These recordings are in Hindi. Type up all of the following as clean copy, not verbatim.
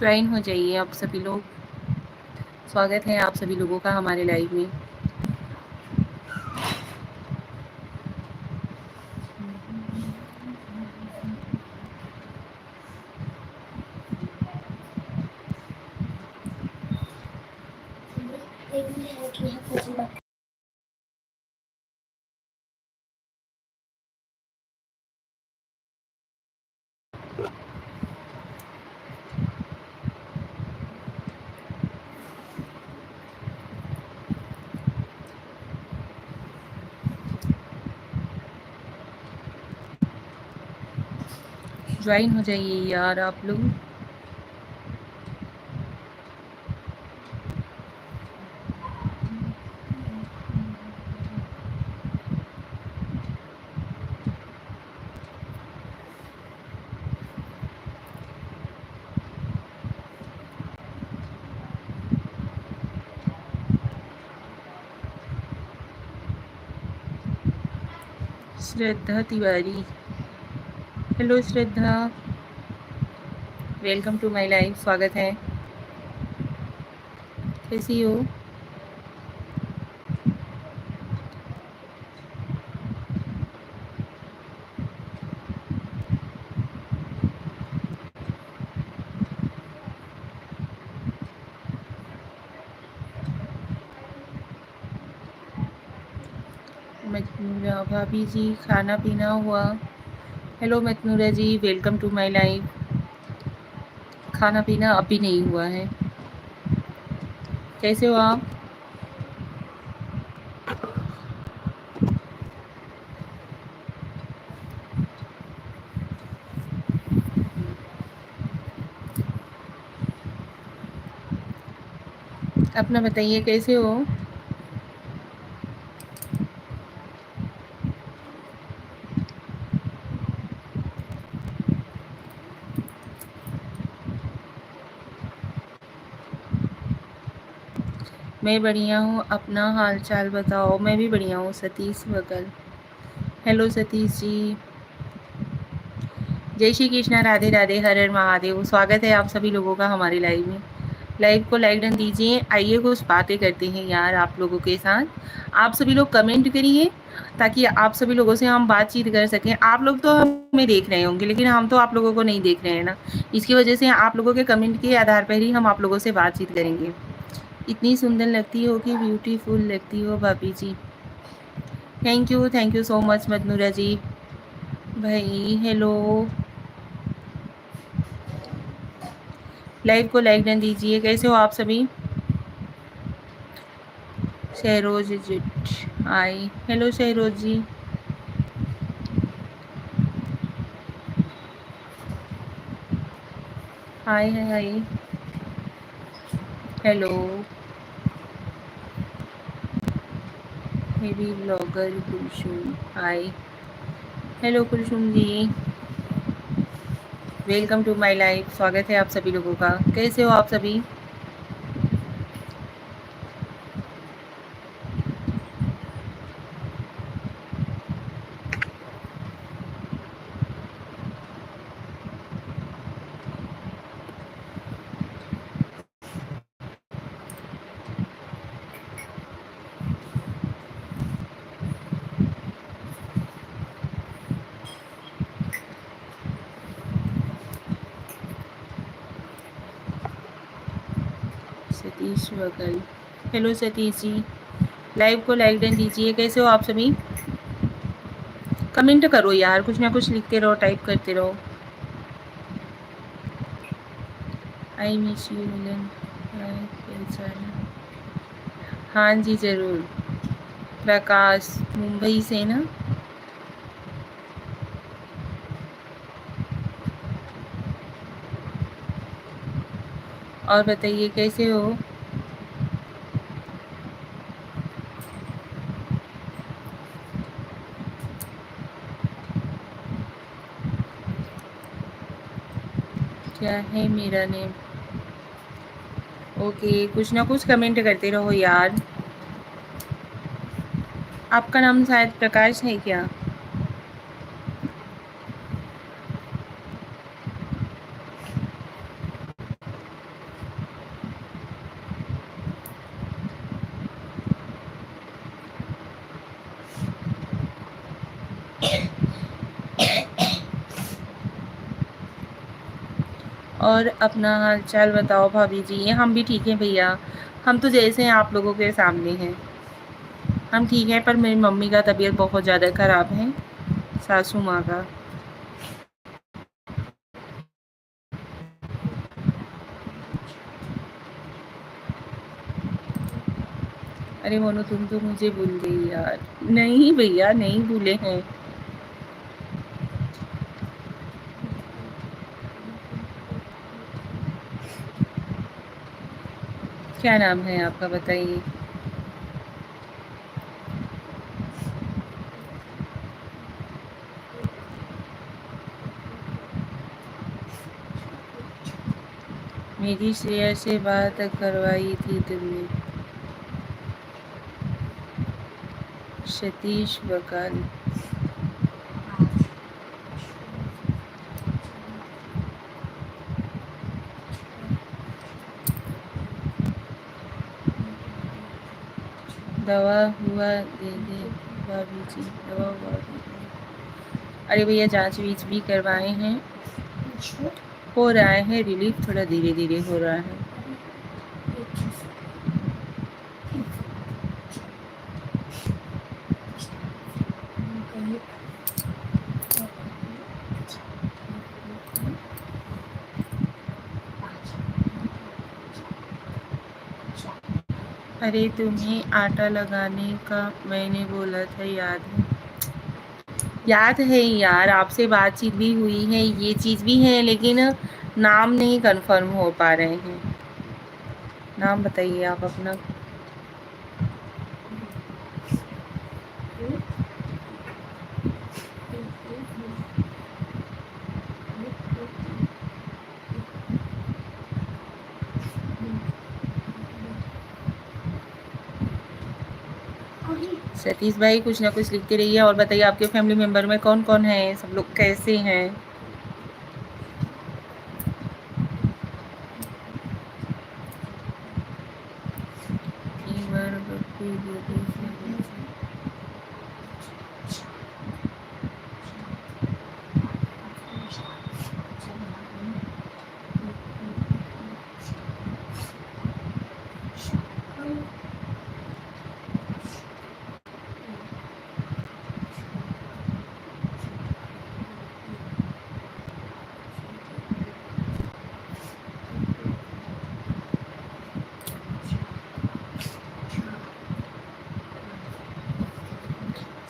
ज्वाइन हो जाइए आप सभी लोग। स्वागत है आप सभी लोगों का हमारे लाइव में। ज्वाइन हो जाइए यार आप लोग। Shraddha Tiwari, hello Shraddha, welcome to my live. स्वागत है। कैसी हो? मतनूरा भाभी जी, खाना पीना हुआ? Hello Matnura ji, welcome to my live. खाना पीना अभी नहीं हुआ है। कैसे हो आप? अपना बताइए कैसे हो? मैं बढ़िया हूँ, अपना हाल चाल बताओ। मैं भी बढ़िया हूँ। सतीश बगल, हेलो सतीश जी। जय श्री कृष्णा, राधे राधे, हर हर महादेव। स्वागत है आप सभी लोगों का हमारे लाइव में। लाइव को लाइक डन दीजिए। आइए कुछ बातें करते हैं यार आप लोगों के साथ। आप सभी लोग कमेंट करिए ताकि आप सभी लोगों से हम बातचीत कर सकें। आप लोग तो हमें देख रहे होंगे लेकिन हम तो आप लोगों को नहीं देख रहे हैं ना। इसकी वजह से आप लोगों के कमेंट के आधार पर ही हम आप लोगों से बातचीत करेंगे। इतनी सुंदर लगती हो कि ब्यूटीफुल लगती हो भाभी जी। Thank you so much Madhnura ji. भाई हेलो, लाइव को लाइक डन दीजिए। कैसे हो आप सभी? शहरोज जिट आई, hello Shahroz ji. Hi hi hi, hello. Heavy blogger Kulsum, hi, hello Kulsum ji, welcome to my life. स्वागत है आप सभी लोगों का। कैसे हो आप सभी? सतीश बगल, हेलो सतीश जी। लाइव को लाइक डन दीजिए। कैसे हो आप सभी? कमेंट करो यार, कुछ ना कुछ लिखते रहो, टाइप करते रहो। आई मिस यू मिलन। हाँ जी ज़रूर। प्रकाश, मुंबई से ना? और बताइए कैसे हो? क्या है मेरा नेम? ओके, कुछ ना कुछ कमेंट करते रहो यार। आपका नाम शायद प्रकाश है क्या? और अपना हाल चाल बताओ भाभी जी। हम भी ठीक हैं भैया। हम तो जैसे हैं आप लोगों के सामने हैं। हम ठीक हैं, पर मेरी मम्मी का तबीयत बहुत ज़्यादा ख़राब है, सासू माँ का। अरे मोनू, तुम तो मुझे भूल गई यार। नहीं भैया, नहीं भूले हैं। क्या नाम है आपका, बताइए। मेरी श्रेया से बात करवाई थी तुमने? सतीश बकाल। दवा हुआ दे दे भाभी जी, दवा हुआ दे दे। अरे भैया, जांच वीच भी करवाए हैं, हो रहा है रिलीफ, थोड़ा धीरे धीरे हो रहा है। अरे तुम्हें आटा लगाने का मैंने बोला था, याद है? याद है यार, आपसे बातचीत भी हुई है, ये चीज़ भी है, लेकिन नाम नहीं कंफर्म हो पा रहे हैं। नाम बताइए आप अपना। सतीश भाई, कुछ ना कुछ लिखते रहिए। और बताइए, आपके फैमिली मेम्बर में कौन कौन है, सब लोग कैसे हैं?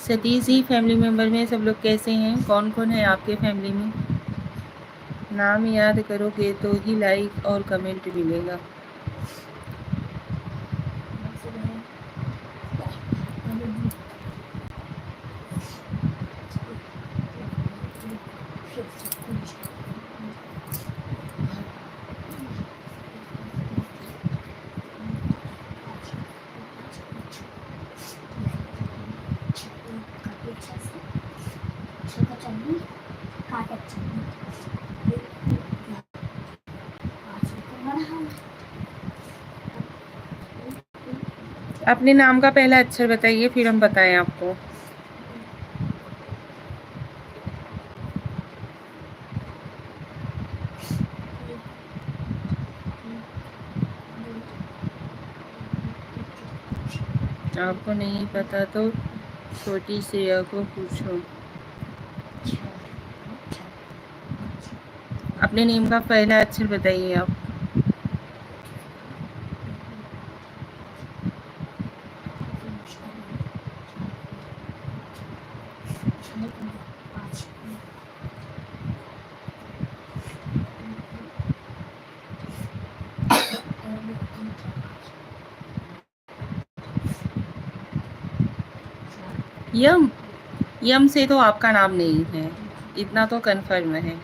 सतीश जी, फैमिली मेम्बर में सब लोग कैसे हैं? कौन कौन है आपके फैमिली में? नाम याद करोगे तो ही लाइक और कमेंट मिलेगा। अपने नाम का पहला अक्षर बताइए, फिर हम बताएं आपको। आपको नहीं पता तो छोटी श्रेया को पूछो। अपने नेम का पहला अक्षर बताइए आप। यम। यम से तो आपका नाम नहीं है, इतना तो कन्फर्म है।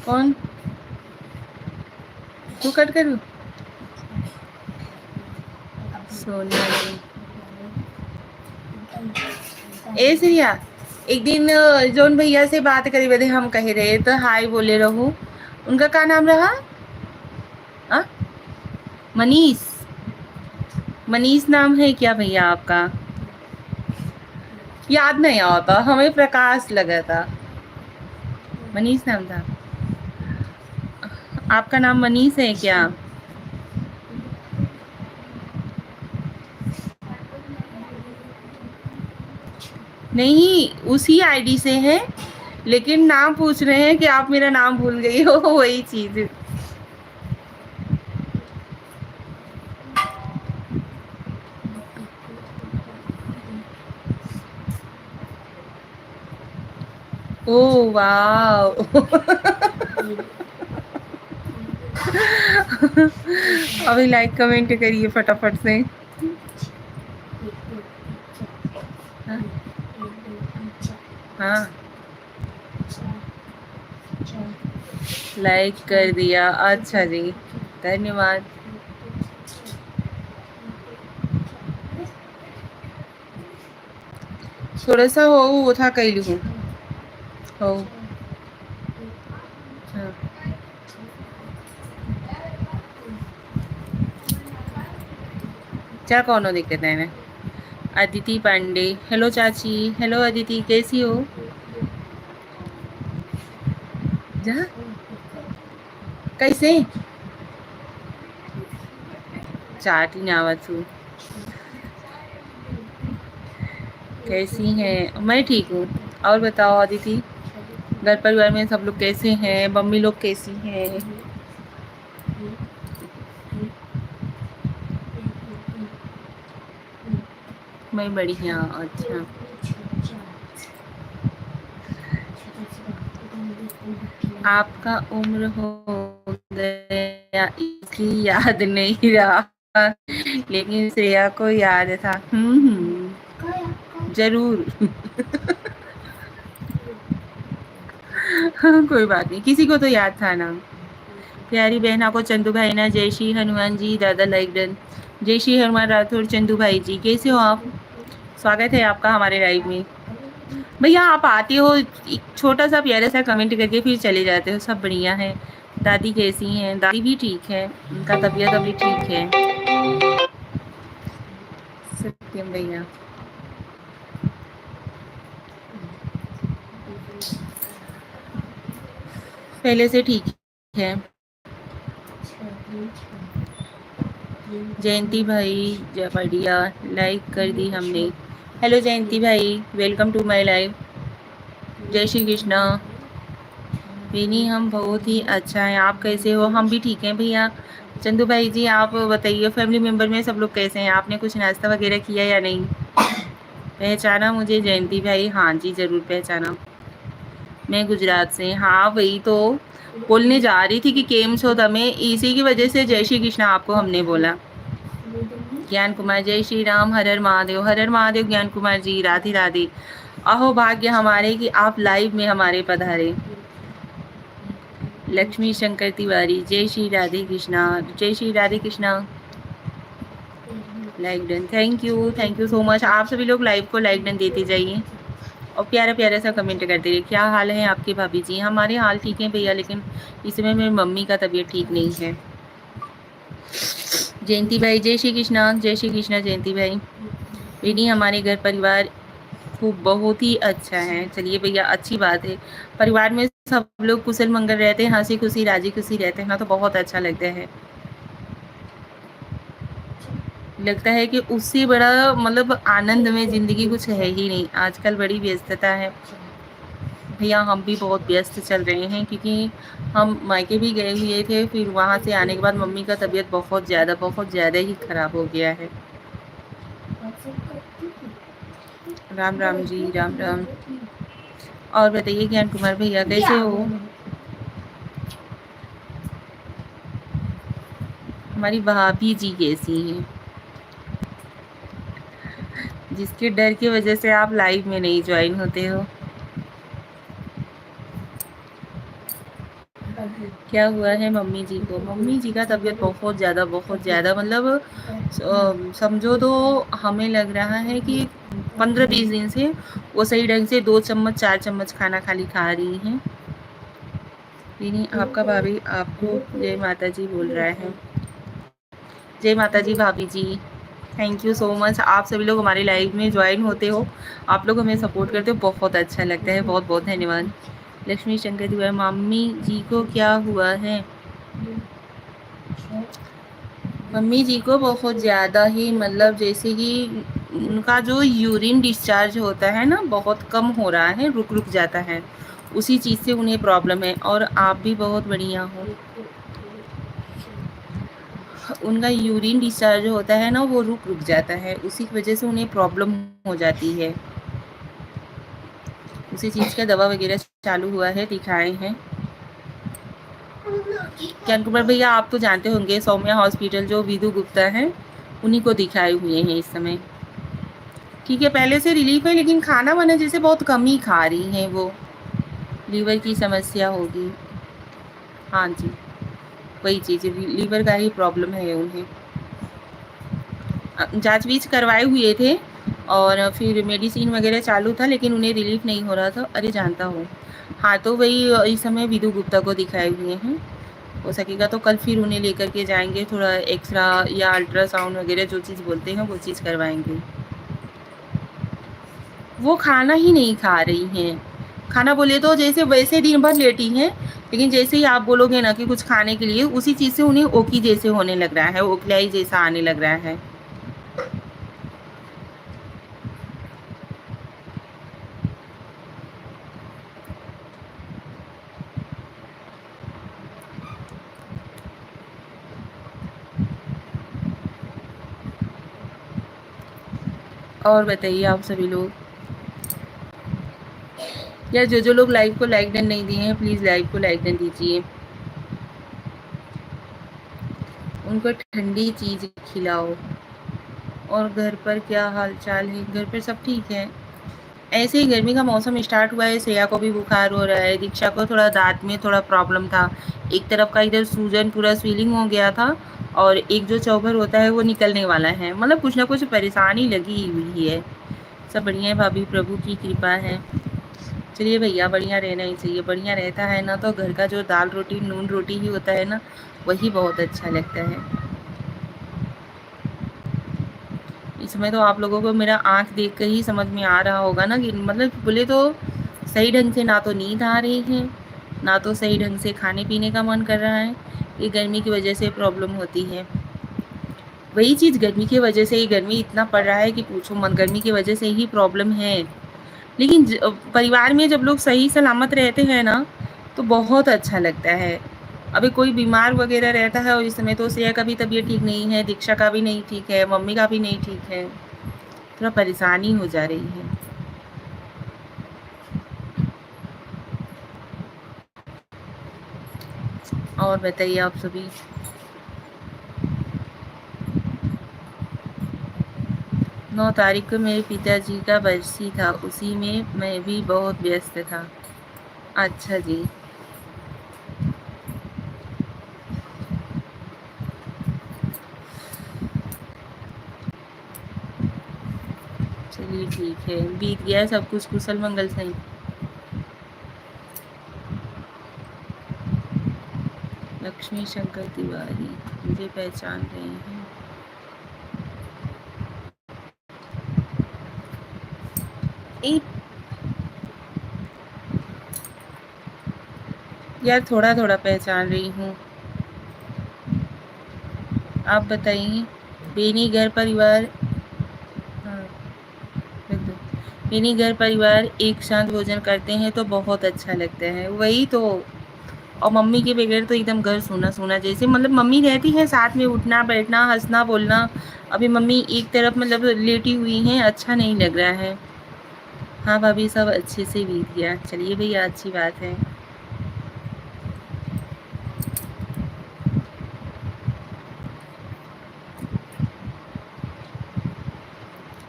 कौन? तू कट करूँ? सोनिया जी। ए श्रिया, एक दिन जोन भैया से बात करी बदे हम कह रहे तो हाय बोले रहू। उनका क्या नाम रहा? आ? मनीष। मनीष नाम है क्या भैया आपका? याद नहीं आता, हमें प्रकाश लगा था। मनीष नाम था आपका? नाम मनीष है क्या? नहीं, उसी आईडी से है, लेकिन नाम पूछ रहे हैं कि आप मेरा नाम भूल गई हो। वही चीज। ओ वाह। अभी लाइक कमेंट करिए फटाफट से। हाँ हाँ, लाइक कर दिया, अच्छा जी, धन्यवाद। थोड़ा सा हो वो था कैलू हो। हाँ। क्या कौन दिक्कत है ना? अदिति पांडे, हेलो चाची, हेलो अदिति, कैसी हो? जा कैसे चाटी नावत? कैसी हैं? मैं ठीक हूँ। और बताओ अदिति, घर परिवार में सब लोग कैसे हैं? मम्मी लोग कैसी हैं? मैं बढ़िया। अच्छा, आपका उम्र हो गया इसलिए याद नहीं रहा, लेकिन श्रेया को याद था। जरूर। कोई बात नहीं, किसी को तो याद था ना। प्यारी बहना को चंदू भाई ना, जय श्री हनुमान जी, दादा लाइक डन। जय श्री हनुमान राठौर, चंदू भाई जी कैसे हो आप? स्वागत है आपका हमारे लाइव में। भैया आप आते हो, एक छोटा सा प्यारा सा कमेंट करके फिर चले जाते हो। सब बढ़िया है। दादी कैसी हैं? दादी भी ठीक है, उनका तबीयत अभी ठीक है। सत्यम भैया पहले से ठीक है। जयंती भाई बढ़िया, लाइक कर दी हमने। हेलो जयंती भाई, वेलकम टू माय लाइव। जय श्री कृष्णा। विनी हम बहुत ही अच्छा है, आप कैसे हो? हम भी ठीक हैं भैया। चंदू भाई जी आप बताइए, फैमिली मेम्बर में सब लोग कैसे हैं? आपने कुछ नाश्ता वगैरह किया या नहीं? पहचाना मुझे जयंती भाई? हाँ जी ज़रूर पहचाना। मैं गुजरात से। हाँ वही तो बोलने जा रही थी कि केम छो तमें, इसी की वजह से जय श्री कृष्णा आपको हमने बोला। ज्ञान कुमार, जय श्री राम, हर हर महादेव। हर हर महादेव ज्ञान कुमार जी, राधे राधे। अहो भाग्य हमारे कि आप लाइव में हमारे पधारे। लक्ष्मी शंकर तिवारी, जय श्री राधे कृष्णा, जय Shri Radhe Krishna. Like done, thank you so much. आप सभी लोग लाइव को लाइक डन देते जाइए और प्यारा प्यारा सा कमेंट करते रहिए। क्या हाल है आपके भाभी जी? हमारे हाल ठीक है भैया, लेकिन इस समय मेरी मम्मी का तबीयत ठीक नहीं है। जयंती भाई, जय श्री कृष्णा, जय श्री कृष्णा जयंती भाई। बेटी हमारे घर परिवार खूब बहुत ही अच्छा है। चलिए भैया, अच्छी बात है। परिवार में सब लोग कुशल मंगल रहते हैं, हंसी खुशी राजी खुशी रहते हैं ना, तो बहुत अच्छा लगता है। लगता है कि उससे बड़ा मतलब आनंद में ज़िंदगी कुछ है ही नहीं। आजकल बड़ी व्यस्तता है भैया, हम भी बहुत व्यस्त चल रहे हैं, क्योंकि हम मायके भी गए हुए थे, फिर वहाँ से आने के बाद मम्मी का तबीयत बहुत ज़्यादा ही ख़राब हो गया है। राम राम जी, राम राम। और बताइए ज्ञान कुमार भैया कैसे हो? हमारी भाभी जी कैसी हैं, जिसके डर की वजह से आप लाइव में नहीं ज्वाइन होते हो? क्या हुआ है मम्मी जी को? मम्मी जी का तबीयत बहुत ज़्यादा मतलब समझो तो हमें लग रहा है कि 15-20 दिन से वो सही ढंग से 2 चम्मच 4 चम्मच खाना खाली खा रही हैं। यानी आपका भाभी आपको जय माता जी बोल रहा है। जय माता जी भाभी जी। थैंक यू सो मच, आप सभी लोग हमारी लाइव में ज्वाइन होते हो, आप लोग हमें सपोर्ट करते हो, बहुत अच्छा लगता है, बहुत बहुत धन्यवाद। लक्ष्मी शंकर तिवारी, मम्मी जी को क्या हुआ है? मम्मी जी को बहुत ज़्यादा ही मतलब जैसे कि उनका जो यूरिन डिस्चार्ज होता है ना बहुत कम हो रहा है, रुक रुक जाता है, उसी चीज़ से उन्हें प्रॉब्लम है। और आप भी बहुत बढ़िया हो। उनका यूरिन डिस्चार्ज होता है ना वो रुक रुक जाता है, उसी की वजह से उन्हें प्रॉब्लम हो जाती है। उसी चीज़ का दवा वगैरह चालू हुआ है, दिखाए हैं। ज्ञान कुमार भैया आप तो जानते होंगे, सौम्या हॉस्पिटल जो विधु गुप्ता है उन्हीं को दिखाए हुए हैं इस समय। ठीक है, पहले से रिलीफ है, लेकिन खाना वाना जैसे बहुत कम ही खा रही हैं वो, लीवर की समस्या होगी। हाँ जी, वही चीज़, लीवर का ही प्रॉब्लम है उन्हें। जांच बीच करवाए हुए थे और फिर मेडिसिन वगैरह चालू था, लेकिन उन्हें रिलीफ नहीं हो रहा था। अरे जानता हूँ, हाँ तो वही इस समय विधु गुप्ता को दिखाए हुए हैं। हो सकेगा तो कल फिर उन्हें लेकर के जाएंगे, थोड़ा एक्सरा या अल्ट्रासाउंड वगैरह जो चीज़ बोलते हैं वो चीज़ करवाएंगे। वो खाना ही नहीं खा रही हैं। खाना बोले तो जैसे वैसे दिन भर लेटी हैं, लेकिन जैसे ही आप बोलोगे ना कि कुछ खाने के लिए, उसी चीज़ से उन्हें ओकी जैसे होने लग रहा है, ओखलाई जैसा आने लग रहा है। और बताइए आप सभी लोग, या जो लोग लाइव को लाइक डन नहीं दिए हैं प्लीज़ लाइव को लाइक डन दीजिए। उनको ठंडी चीज़ खिलाओ। और घर पर क्या हाल चाल है? घर पर सब ठीक है। ऐसे ही गर्मी का मौसम स्टार्ट हुआ है, श्रेया को भी बुखार हो रहा है, दीक्षा को थोड़ा दांत में थोड़ा प्रॉब्लम था, एक तरफ का इधर सूजन पूरा स्वेलिंग हो गया था, और एक जो चौबर होता है वो निकलने वाला है, मतलब कुछ ना कुछ परेशानी लगी हुई है। सब बढ़िया है भाभी, प्रभु की कृपा है। चलिए भैया, बढ़िया रहना ही चाहिए, बढ़िया रहता है ना तो घर का जो दाल रोटी नून रोटी ही होता है ना, वही बहुत अच्छा लगता है। इसमें तो आप लोगों को मेरा आँख देख कर ही समझ में आ रहा होगा ना कि मतलब बोले तो सही ढंग से ना तो नींद आ रही है, ना तो सही ढंग से खाने पीने का मन कर रहा है। ये गर्मी की वजह से प्रॉब्लम होती है। वही चीज़, गर्मी की वजह से ही, गर्मी इतना पड़ रहा है कि पूछो मत, गर्मी की वजह से ही प्रॉब्लम है। लेकिन परिवार में जब लोग सही सलामत रहते हैं ना तो बहुत अच्छा लगता है। अभी कोई बीमार वगैरह रहता है, और इस समय तो श्रेया का भी तबीयत ठीक नहीं है, दीक्षा का भी नहीं ठीक है, मम्मी का भी नहीं ठीक है, थोड़ा परेशानी हो जा रही है। और बताइए आप सभी। 9 तारीख को मेरे पिताजी का बरसी था, उसी में मैं भी बहुत व्यस्त था। अच्छा जी। चलिए ठीक है, बीत गया सब कुछ कुशल मंगल से। लक्ष्मी शंकर तिवारी, मुझे पहचान रहे हैं? एक यार थोड़ा थोड़ा पहचान रही हूँ। आप बताइए। बेनी घर परिवार, हाँ रख दो। बेनी घर परिवार एक साथ भोजन करते हैं तो बहुत अच्छा लगता है, वही तो। और मम्मी के बगैर तो एकदम घर सूना सूना जैसे, मतलब मम्मी रहती है साथ में, उठना बैठना हंसना बोलना। अभी मम्मी एक तरफ मतलब लेटी हुई हैं, अच्छा नहीं लग रहा है। हाँ भाभी, सब अच्छे से बीत गया। चलिए भैया, अच्छी बात है।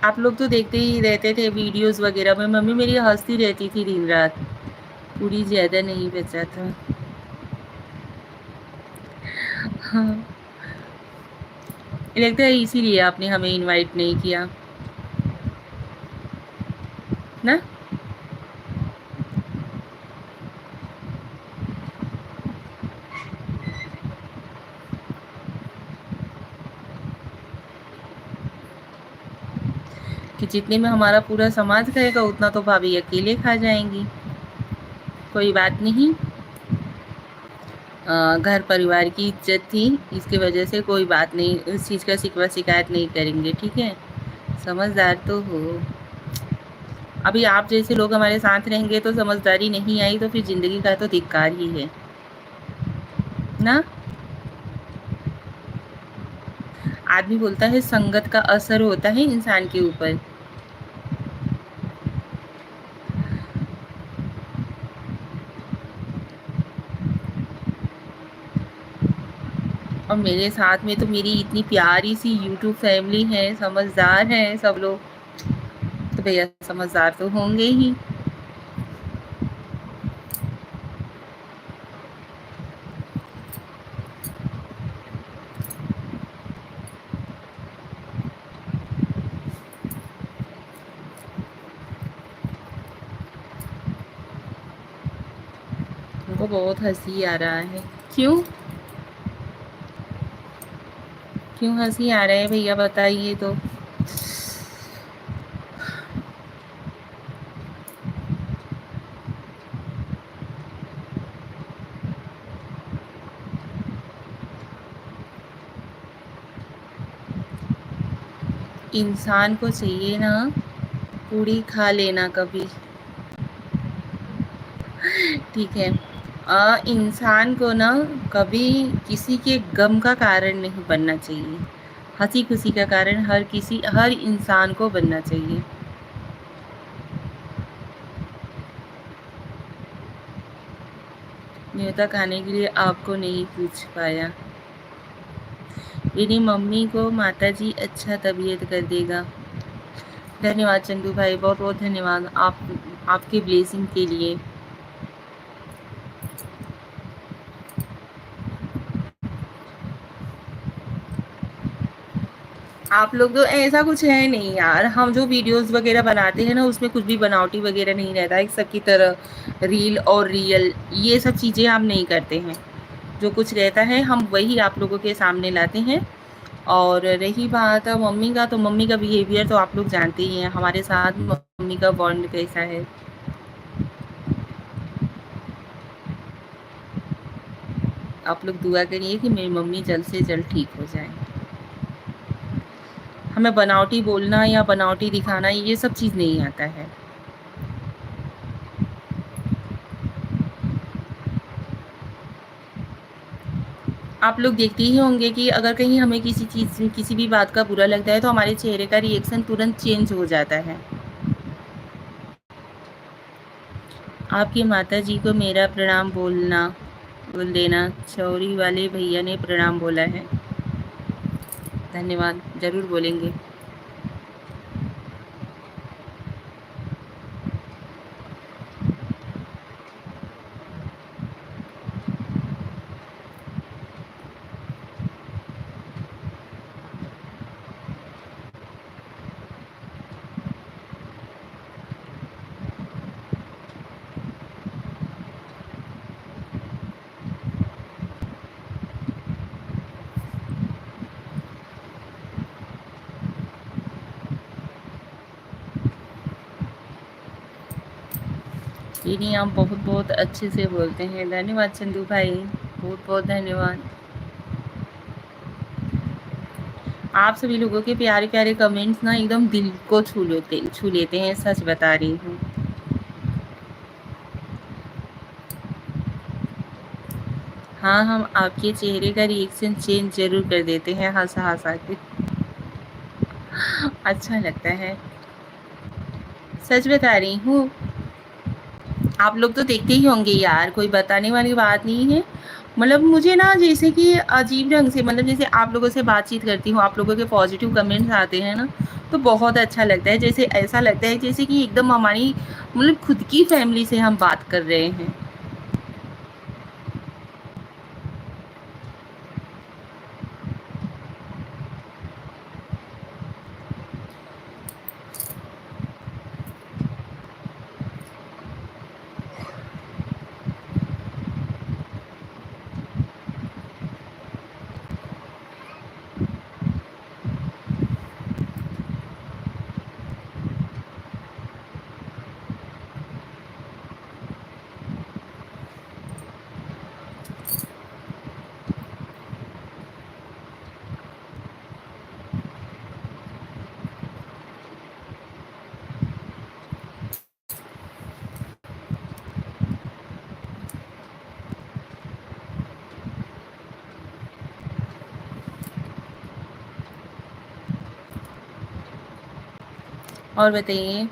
आप लोग तो देखते ही रहते थे वीडियोस वगैरह में, मम्मी मेरी हंसती रहती थी दिन रात, पूरी ज़्यादा नहीं बचा था। हाँ, लगता है इसीलिए आपने हमें इनवाइट नहीं किया ना। कि जितने में हमारा पूरा समाज खाएगा उतना तो भाभी अकेले खा जाएंगी। कोई बात नहीं, घर परिवार की इज्जत थी, इसकी वजह से कोई बात नहीं, उस चीज़ का शिकवा शिकायत नहीं करेंगे, ठीक है। समझदार तो हो। अभी आप जैसे लोग हमारे साथ रहेंगे तो समझदारी नहीं आई तो फिर ज़िंदगी का तो धिक्कार ही है ना। आदमी बोलता है संगत का असर होता है इंसान के ऊपर। और मेरे साथ में तो मेरी इतनी प्यारी सी यूट्यूब फैमिली है, समझदार हैं सब लोग, तो भैया समझदार तो होंगे ही। उनको बहुत हंसी आ रहा है। क्यों? क्यों हंसी आ रहा है भैया, बताइए तो। इंसान को चाहिए ना, पूरी खा लेना कभी, ठीक है। इंसान को ना कभी किसी के गम का कारण नहीं बनना चाहिए, हंसी खुशी का कारण हर इंसान को बनना चाहिए। न्योता खाने के लिए आपको नहीं पूछ पाया। मेरी मम्मी को माताजी अच्छा तबीयत कर देगा। धन्यवाद चंदू भाई, बहुत बहुत धन्यवाद आपके ब्लेसिंग के लिए। आप लोग तो ऐसा कुछ है नहीं यार, हम जो वीडियोस वगैरह बनाते हैं ना उसमें कुछ भी बनावटी वगैरह नहीं रहता है, सबकी तरह रील और रियल ये सब चीज़ें हम नहीं करते हैं। जो कुछ रहता है हम वही आप लोगों के सामने लाते हैं। और रही बात मम्मी का, तो मम्मी का बिहेवियर तो आप लोग जानते ही हैं, हमारे साथ मम्मी का बॉन्ड कैसा है। आप लोग दुआ करिए कि मेरी मम्मी जल्द से जल्द ठीक हो जाए। हमें बनावटी बोलना या बनावटी दिखाना ये सब चीज़ नहीं आता है। आप लोग देखते ही होंगे कि अगर कहीं हमें किसी चीज़ किसी भी बात का बुरा लगता है तो हमारे चेहरे का रिएक्शन तुरंत चेंज हो जाता है। आपकी माता जी को मेरा प्रणाम बोल देना, चौरी वाले भैया ने प्रणाम बोला है। धन्यवाद, ज़रूर बोलेंगे। ये नहीं, आप बहुत बहुत अच्छे से बोलते हैं। धन्यवाद चंदू भाई, बहुत बहुत धन्यवाद। आप सभी लोगों के प्यारे प्यारे कमेंट्स ना एकदम दिल को छू लेते हैं, सच बता रही हूँ। हाँ, हम आपके चेहरे का रिएक्शन चेंज ज़रूर कर देते हैं हँसा हँसा के। अच्छा लगता है, सच बता रही हूँ। आप लोग तो देखते ही होंगे यार, कोई बताने वाली बात नहीं है। मतलब मुझे ना जैसे कि अजीब ढंग से, मतलब जैसे आप लोगों से बातचीत करती हूँ, आप लोगों के पॉजिटिव कमेंट्स आते हैं ना, तो बहुत अच्छा लगता है। जैसे ऐसा लगता है जैसे कि एकदम हमारी मतलब खुद की फैमिली से हम बात कर रहे हैं। और बताइए।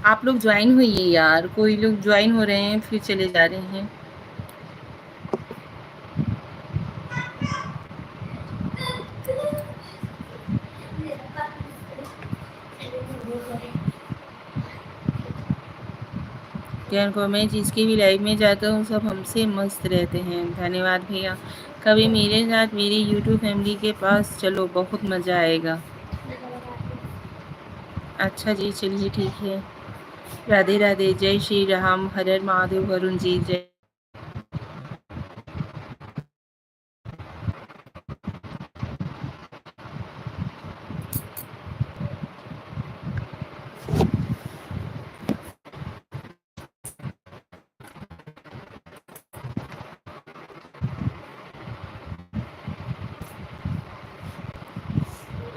आप लोग ज्वाइन होइए यार, कोई लोग ज्वाइन हो रहे हैं फिर चले जा रहे हैं। यार को मैं जिसकी भी लाइव में जाता हूँ सब हमसे मस्त रहते हैं। धन्यवाद भैया। कभी मेरे साथ मेरी यूट्यूब फैमिली के पास चलो, बहुत मज़ा आएगा। अच्छा जी, चलिए ठीक है। राधे राधे, जय श्री राम, हर हर महादेव, वरुण जी जय।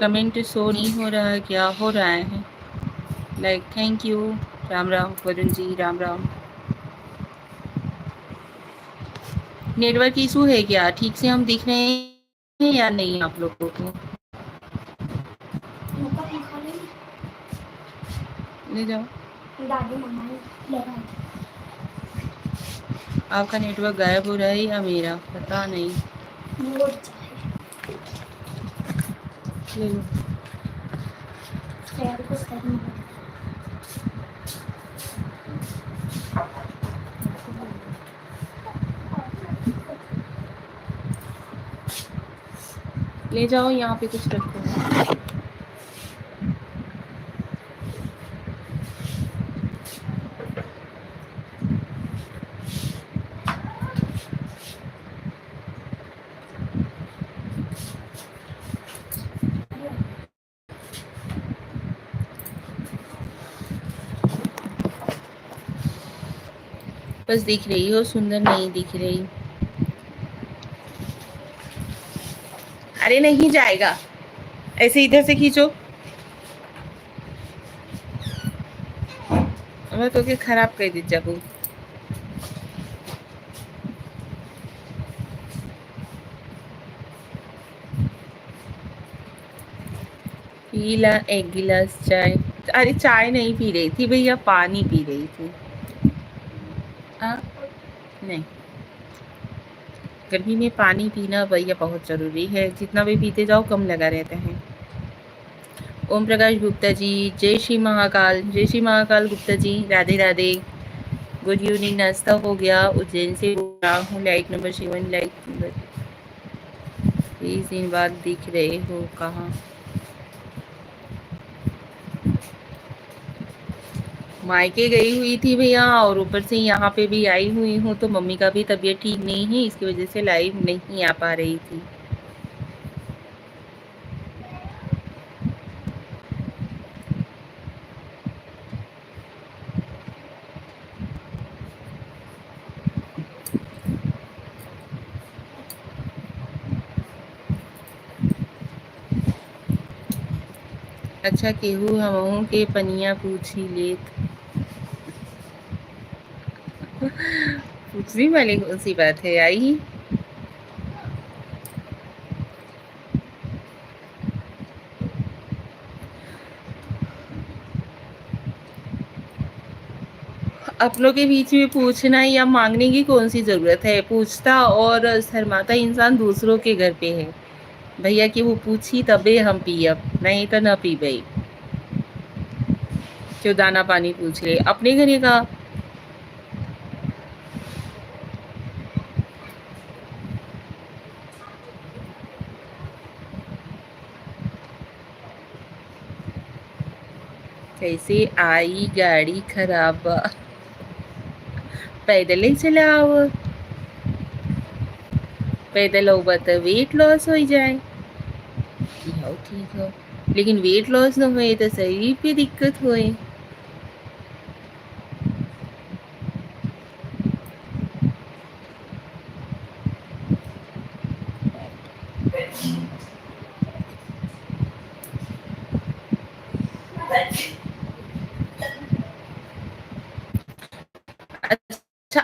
कमेंट शो नहीं हो रहा है, क्या हो रहा है? Like thank you. Ram Ram Varun ji, Ram Ram. Network issue है क्या? ठीक से हम दिख रहे हैं या नहीं आप लोगों को? ले जाओ। आपका नेटवर्क गायब हो रहा है या मेरा, पता नहीं। ले लो। ले जाओ, यहाँ पे कुछ रखो। बस दिख रही हो, सुंदर नहीं दिख रही। अरे नहीं जाएगा, ऐसे इधर से खींचो। मैं तो के खराब कर दी जब। पीला एक गिलास चाय। अरे चाय नहीं पी रही थी भैया, पानी पी रही थी। हाँ, नहीं, गर्मी में पानी पीना भैया बहुत ज़रूरी है। जितना भी पीते जाओ कम लगा रहता है। ओम प्रकाश गुप्ता जी, जय श्री महाकाल। जय श्री महाकाल गुप्ता जी, राधे राधे। गुड इवनिंग, नाश्ता हो गया? उज्जैन से बोल रहा हूँ, लाइक नंबर 7, लाइक नंबर 20 दिन बाद दिख रहे हो कहाँ? मायके गई हुई थी भैया, और ऊपर से यहाँ पे भी आई हुई हूँ, तो मम्मी का भी तबीयत ठीक नहीं है, इसकी वजह से लाइव नहीं आ पा रही थी। अच्छा केहू हमहू के पनिया पूछी लेत। पूछने वाली कौन सी बात है आई? अपनों के बीच में पूछना या मांगने की कौन सी ज़रूरत है। पूछता और शर्माता इंसान दूसरों के घर पे है भैया कि वो पूछी तबे हम पियब, नहीं तो न पीबे। क्यों दाना पानी पूछ रहे अपने घरे का। कैसे आई गाड़ी खराब बा। पैदल ही चलाओ। पैदल होगा तो वेट लॉस हो जाए। यहो ठीक हो लेकिन वेट लॉस न हुए तो शरीर पे दिक्कत होए। अच्छा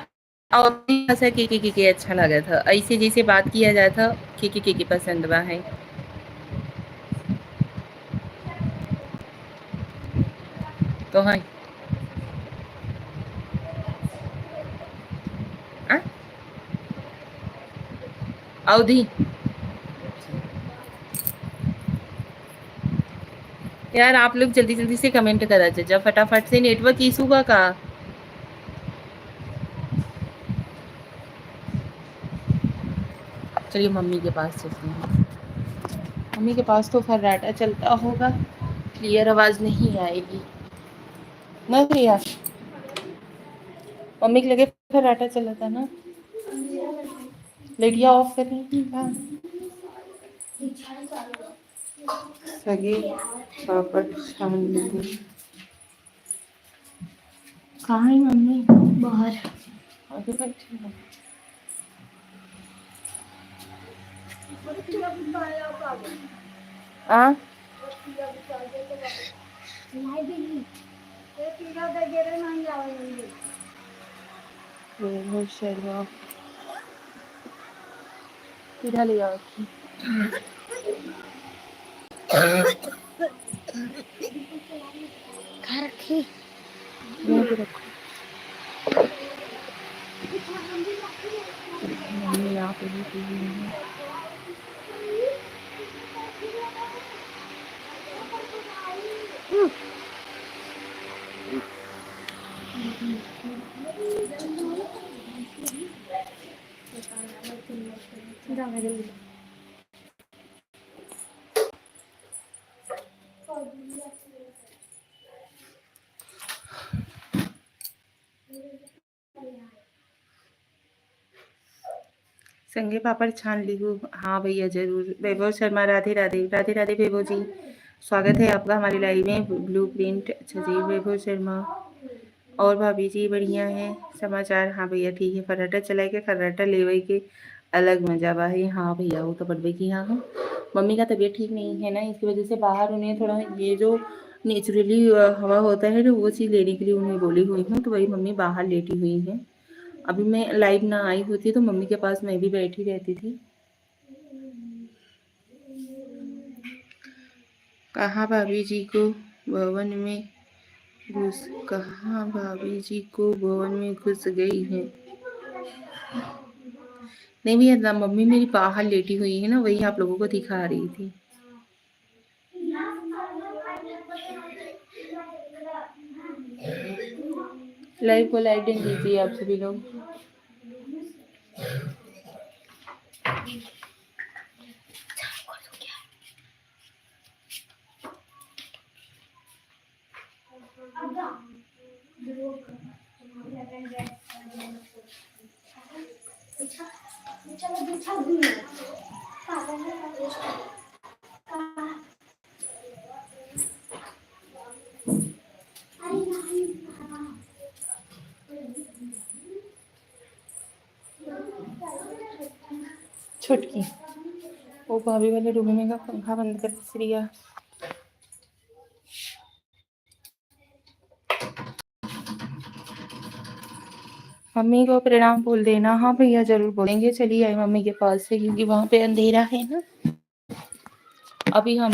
और ऐसा के अच्छा लगा था ऐसे जैसे बात किया जाता था के पसंद बा है। तो हाँ आ? अवधि यार आप लोग जल्दी जल्दी से कमेंट करा जा फटाफट से नेटवर्क इशू का। चलिए मम्मी के पास चलते हैं। मम्मी के पास तो फर्राटा चलता होगा क्लियर आवाज नहीं आएगी ना भैया। मम्मी के लगे फर्राटा चला था ना। लाइटिया ऑफ कर रही सगे पापड़ छान लीजिए। कहाँ है मम्मी। बाहर आगे बैठी है। आ वैभव शर्मा किधर ले जाओ। खा रखी यहाँ पे रखो। मम्मी यहाँ पे भी पी रही है। संगे पापड़ छान ली हूँ। हाँ भैया जरूर। वैभव शर्मा राधे राधे राधे राधे वैभव जी। स्वागत है आपका हमारी लाइव में ब्लू प्रिंट। अच्छा जी वैभव शर्मा और भाभी जी बढ़िया है समाचार। हाँ भैया ठीक है फर्राटा चलाए के फर्राटा लेवे के अलग मजा बा है। हाँ भैया वो तो बढ़वे की। हाँ हाँ मम्मी का तबीयत ठीक नहीं है ना इसकी वजह से बाहर उन्हें थोड़ा ये जो नेचुरली हवा होता है ना वो चीज़ लेने के लिए उन्हें बोली हुई हूँ तो वही मम्मी बाहर लेटी हुई है। अभी मैं लाइव ना आई होती तो मम्मी के पास मैं भी बैठी रहती थी। कहाँ भाभी जी को भवन में घुस कहाँ भाभी जी को भवन में घुस गई है। नहीं भैया मम्मी मेरी बाहर लेटी हुई है ना वही आप लोगों को दिखा रही थी। लाइव को लाइक दीजिए आप सभी लोग। छुटकी वो भाभी वाले रूम में का पंखा बंद कर दिया। मम्मी को प्रणाम बोल देना। हाँ भैया जरूर बोलेंगे। चलिए आए मम्मी के पास से क्योंकि वहां पे अंधेरा है ना। अभी हम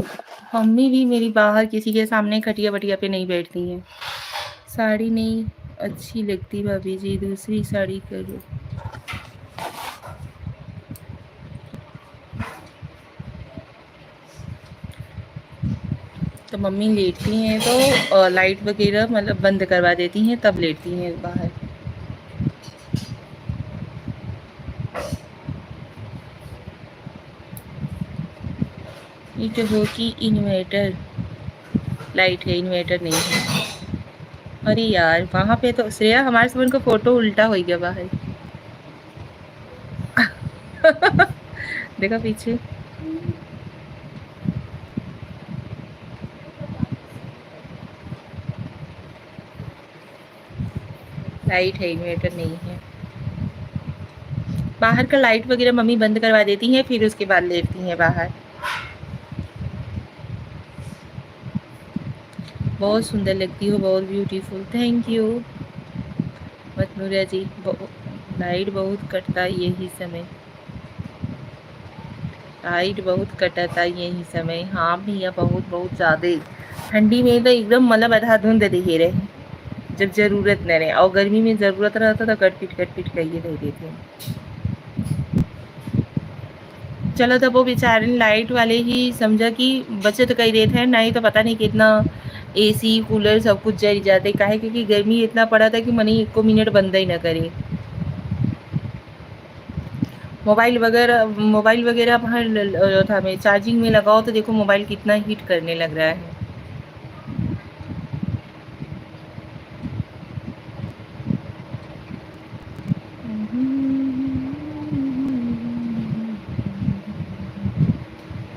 मम्मी भी मेरी बाहर किसी के सामने खटिया वटिया पे नहीं बैठती हैं। साड़ी नहीं अच्छी लगती भाभी जी, दूसरी साड़ी करो। तो मम्मी लेटती हैं तो लाइट वगैरह मतलब बंद करवा देती हैं, तब लेटती हैं बाहर। ये तो हो कि इन्वर्टर, लाइट है इन्वर्टर नहीं है। अरे यार वहाँ पे तो श्रेया हमारे फोन का फोटो उल्टा हो गया बाहर। देखा पीछे। लाइट है इन्वर्टर नहीं है। बाहर का लाइट वगैरह मम्मी बंद करवा देती हैं, फिर उसके बाद लेटती हैं बाहर। बहुत सुंदर लगती हो, बहुत beautiful, thank you Matnuriya ji. Light बहुत कटता है यही समय, लाइट बहुत कटा था यही समय। हाँ भैया बहुत बहुत ज़्यादा। ठंडी में तो एकदम मतलब अंधाधुंध दिखे रहे, जब ज़रूरत न रहे, और गर्मी में ज़रूरत रहता तो कट पीट कहिए रह देते। चलो तब वो बेचारे लाइट वाले ही समझा कि बचत कर रहे थे, नहीं तो पता नहीं कितना एसी कूलर सब कुछ जल जाते। काहे क्योंकि गर्मी इतना पड़ा था कि मनी एक को मिनट बंद ही ना करे। मोबाइल वगैरह बाहर था मैं चार्जिंग में लगाओ तो देखो मोबाइल कितना हीट करने लग रहा है।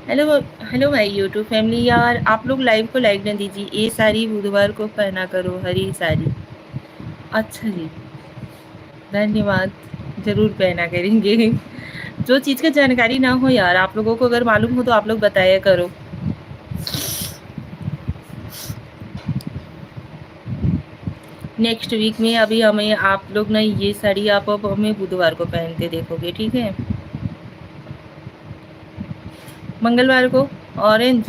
हेलो हेलो भाई यूट्यूब फैमिली, यार आप लोग लाइव को लाइक न दीजिए। ये साड़ी बुधवार को पहना करो, हरी साड़ी। अच्छा जी, धन्यवाद, ज़रूर पहना करेंगे। जो चीज़ का जानकारी ना हो यार, आप लोगों को अगर मालूम हो तो आप लोग बताया करो। नेक्स्ट वीक में अभी हमें आप लोग ना ये साड़ी आप अब हमें बुधवार को पहनते देखोगे, ठीक है? मंगलवार को ऑरेंज।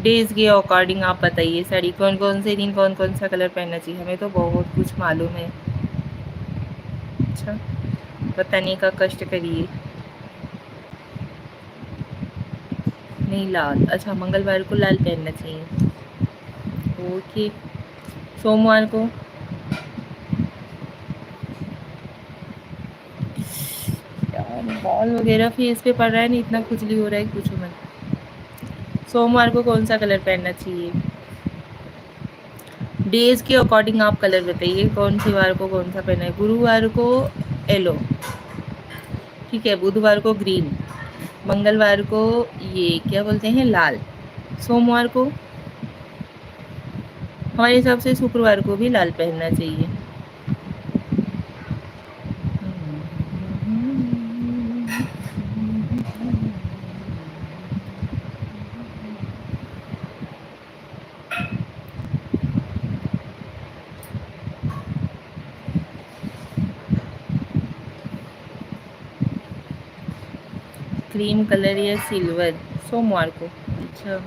डेज के अकॉर्डिंग आप बताइए साड़ी कौन कौन से दिन कौन कौन सा कलर पहनना चाहिए, हमें तो बहुत कुछ मालूम है। अच्छा, बताने का कष्ट करिए। नहीं लाल, अच्छा मंगलवार को लाल पहनना चाहिए, ओके। सोमवार को यार बॉल वगैरह फेस पे पड़ रहा है ना, इतना खुजली हो रहा है कुछ मत। सोमवार को कौन सा कलर पहनना चाहिए? डेज के अकॉर्डिंग आप कलर बताइए, कौन से वार को कौन सा पहना है। गुरुवार को येलो, ठीक है। बुधवार को ग्रीन, मंगलवार को ये क्या बोलते हैं लाल, सोमवार को हमारे हिसाब से शुक्रवार को भी लाल पहनना चाहिए। क्रीम कलर या सिल्वर, सोमवार को। अच्छा,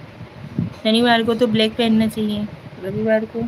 शनिवार को तो ब्लैक पहनना चाहिए। रविवार को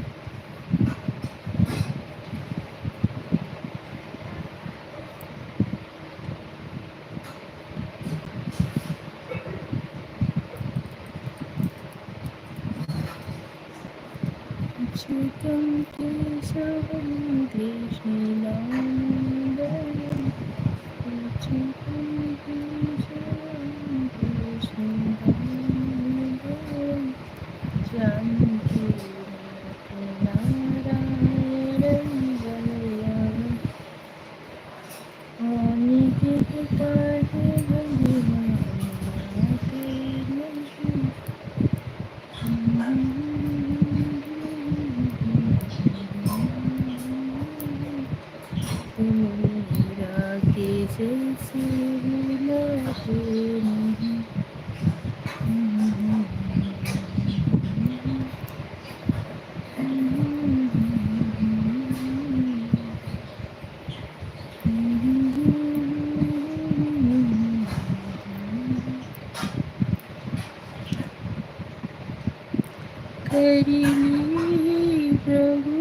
करेंगे प्रभु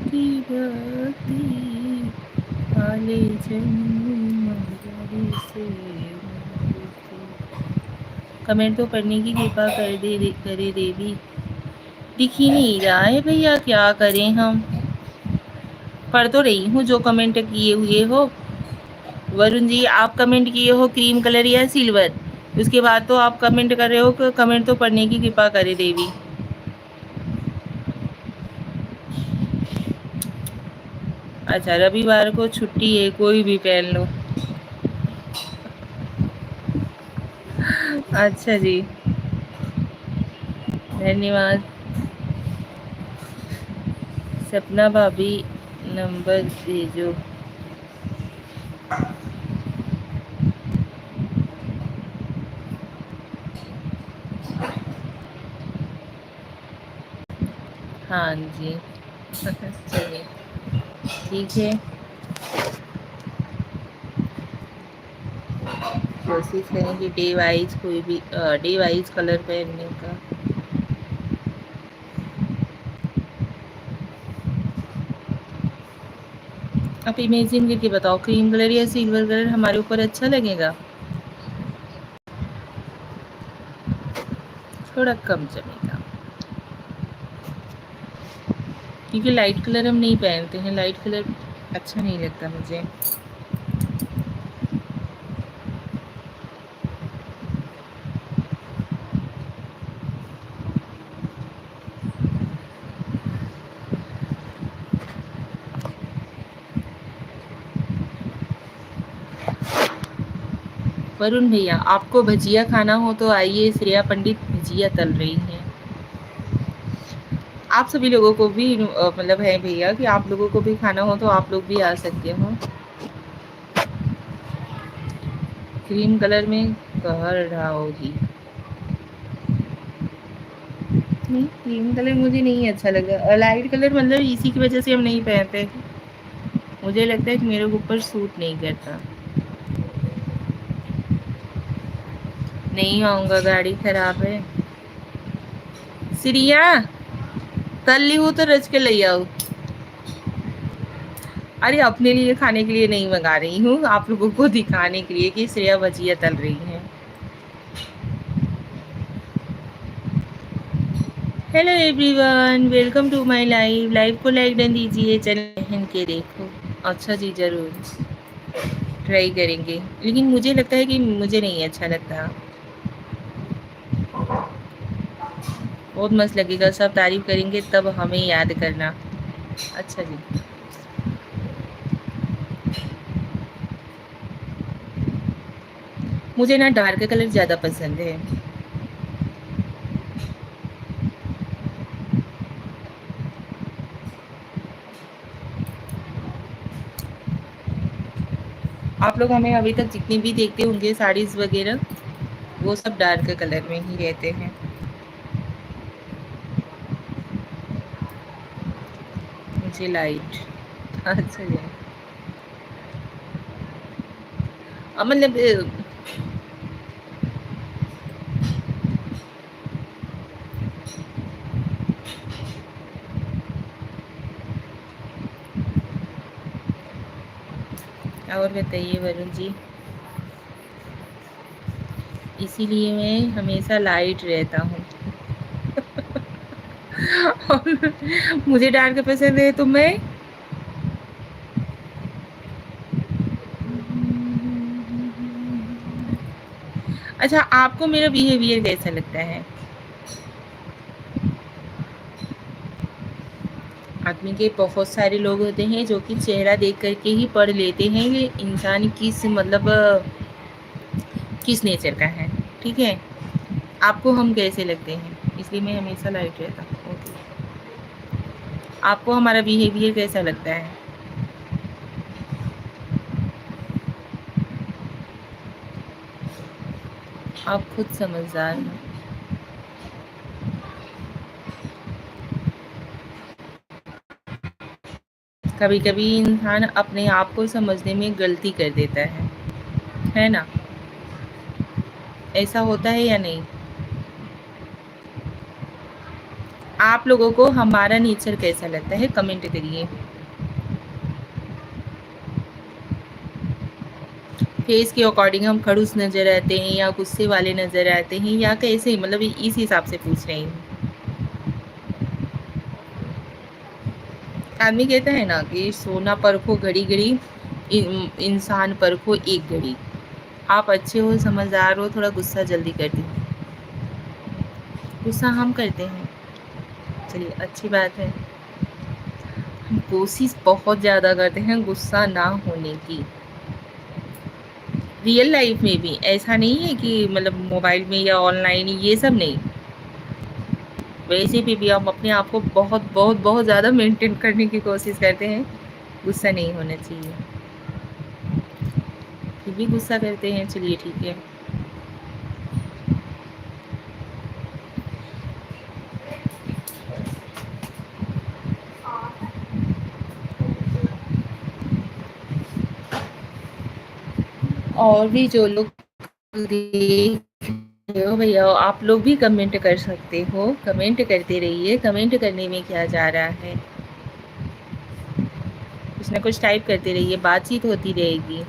की भक्ति, काले जन्म से मुक्ति। कमेंट तो पढ़ने की कृपा कर दे करे देवी। दिख ही नहीं रहा है भैया, क्या करें हम। पढ़ तो रही हूँ जो कमेंट किए हुए हो। वरुण जी, आप कमेंट किए हो क्रीम कलर या सिल्वर, उसके बाद तो आप कमेंट कर रहे हो कि कमेंट तो पढ़ने की कृपा करे देवी। अच्छा, रविवार को छुट्टी है, कोई भी पहन लो। अच्छा जी, धन्यवाद। सपना भाभी नंबर भेजो। हाँ जी। चलिए ठीक है, कोशिश करेंगे डे वाइज कोई भी डे वाइज कलर पहनने का। आप इमेजिन करके बताओ, क्रीम कलर या सिल्वर कलर हमारे ऊपर अच्छा लगेगा? थोड़ा कम जमेगा, क्योंकि लाइट कलर हम नहीं पहनते हैं। लाइट कलर अच्छा नहीं लगता मुझे। वरुण भैया, आपको भजिया खाना हो तो आइए, श्रेया पंडित भजिया तल रही हैं। आप सभी लोगों को भी मतलब है भैया कि आप लोगों को भी खाना हो तो आप लोग भी आ सकते हो। क्रीम कलर में कह रहा होगी। नहीं, क्रीम कलर मुझे नहीं अच्छा लगा, और लाइट कलर मतलब इसी की वजह से हम नहीं पहनते। मुझे लगता है कि मेरे ऊपर सूट नहीं करता। नहीं आऊंगा, गाड़ी खराब है। श्रिया, तल ली हूँ तो रच के ले आओ। अरे अपने लिए खाने के लिए नहीं मंगा रही हूँ, आप लोगों को दिखाने के लिए कि श्रेया भजिया तल रही है। Hello everyone, welcome to my live. Live को लाइक डन दीजिए, चैनल पहन के देखो। अच्छा जी, जरूर ट्राई करेंगे, लेकिन मुझे लगता है कि मुझे नहीं अच्छा लगता। बहुत मस्त लगेगा, सब तारीफ करेंगे तब हमें याद करना। अच्छा जी। मुझे ना डार्क कलर ज़्यादा पसंद है। आप लोग हमें अभी तक जितनी भी देखते होंगे साड़ीज़ वगैरह, वो सब डार्क कलर में ही रहते हैं। मुझे लाइट। अच्छा जी। मतलब और बताइए वरुण जी। इसीलिए मैं हमेशा लाइट रहता हूँ। और मुझे डार्क पसंद है तो मैं अच्छा, आपको मेरा बिहेवियर कैसा लगता है? आदमी के बहुत सारे लोग होते हैं जो कि चेहरा देख करके ही पढ़ लेते हैं ये इंसान किस मतलब किस नेचर का है। ठीक है, आपको हम कैसे लगते हैं, इसलिए मैं हमेशा लाइट रहता हूँ। ओके। आपको हमारा बिहेवियर कैसा लगता है? आप खुद समझदार हैं। कभी कभी इंसान अपने आप को समझने में गलती कर देता है ना? ऐसा होता है या नहीं? आप लोगों को हमारा नेचर कैसा लगता है, कमेंट करिए। फेस के अकॉर्डिंग हम खड़ूस नज़र आते हैं या गुस्से वाले नज़र आते हैं या कैसे, मतलब इस हिसाब से पूछ रही हूँ। आदमी कहता है ना कि सोना परखो घड़ी घड़ी, इंसान परखो एक घड़ी। आप अच्छे हो, समझदार हो, थोड़ा गुस्सा जल्दी करते हो। गुस्सा हम करते हैं, चलिए अच्छी बात है। हम कोशिश बहुत ज़्यादा करते हैं गुस्सा ना होने की। रियल लाइफ में भी ऐसा नहीं है कि मतलब मोबाइल में या ऑनलाइन, ये सब नहीं। वैसे भी हम अपने आप को बहुत बहुत बहुत ज़्यादा मेंटेन करने की कोशिश करते हैं, गुस्सा नहीं होना चाहिए, फिर भी गुस्सा करते हैं। चलिए ठीक है। और भी जो लोग देख रहे हो भैया, आप लोग भी कमेंट कर सकते हो, कमेंट करते रहिए। कमेंट करने में क्या जा रहा है, कुछ ना कुछ टाइप करते रहिए, बातचीत होती रहेगी।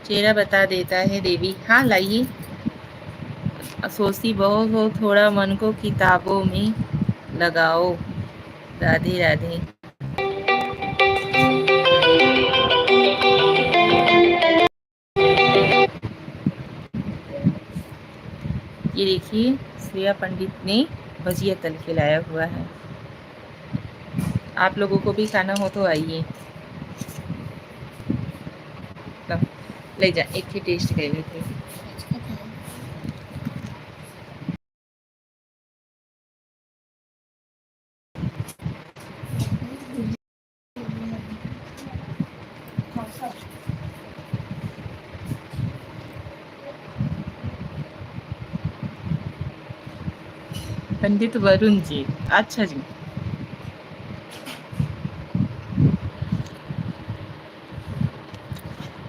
चेहरा बता देता है देवी। हाँ लाइए। सोचती बहुत हो, थोड़ा मन को किताबों में लगाओ। राधे राधे। ये देखिए, श्रेया पंडित ने भजिया तल के लाया हुआ है। आप लोगों को भी खाना हो तो आइए, ले जा, एक ही टेस्ट कर लेते। पंडित वरुण जी, अच्छा जी।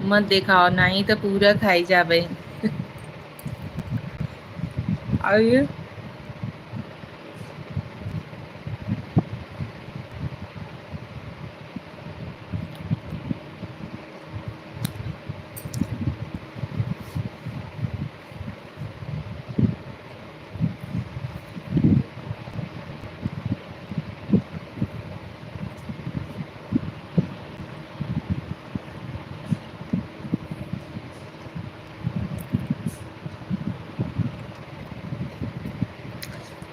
मत दिखाओ, नहीं तो पूरा खाई जाबे। आइए।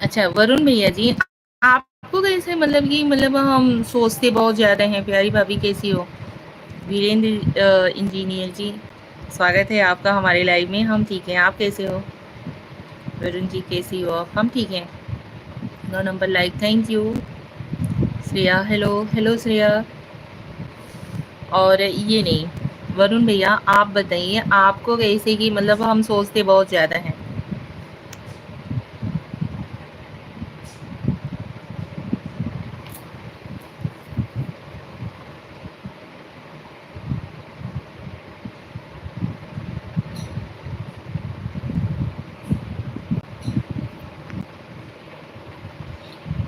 अच्छा वरुण भैया जी, आपको कैसे, मतलब कि मतलब हम सोचते बहुत ज़्यादा हैं। प्यारी भाभी कैसी हो? वीरेंद्र इंजीनियर जी, स्वागत है आपका हमारे लाइव में। हम ठीक हैं, आप कैसे हो? वरुण जी कैसी हो आप? हम ठीक हैं। 9 number like, thank you. Shreya, hello hello Shreya. और ये नहीं, वरुण भैया आप बताइए, आपको कैसे कि मतलब हम सोचते बहुत ज़्यादा हैं।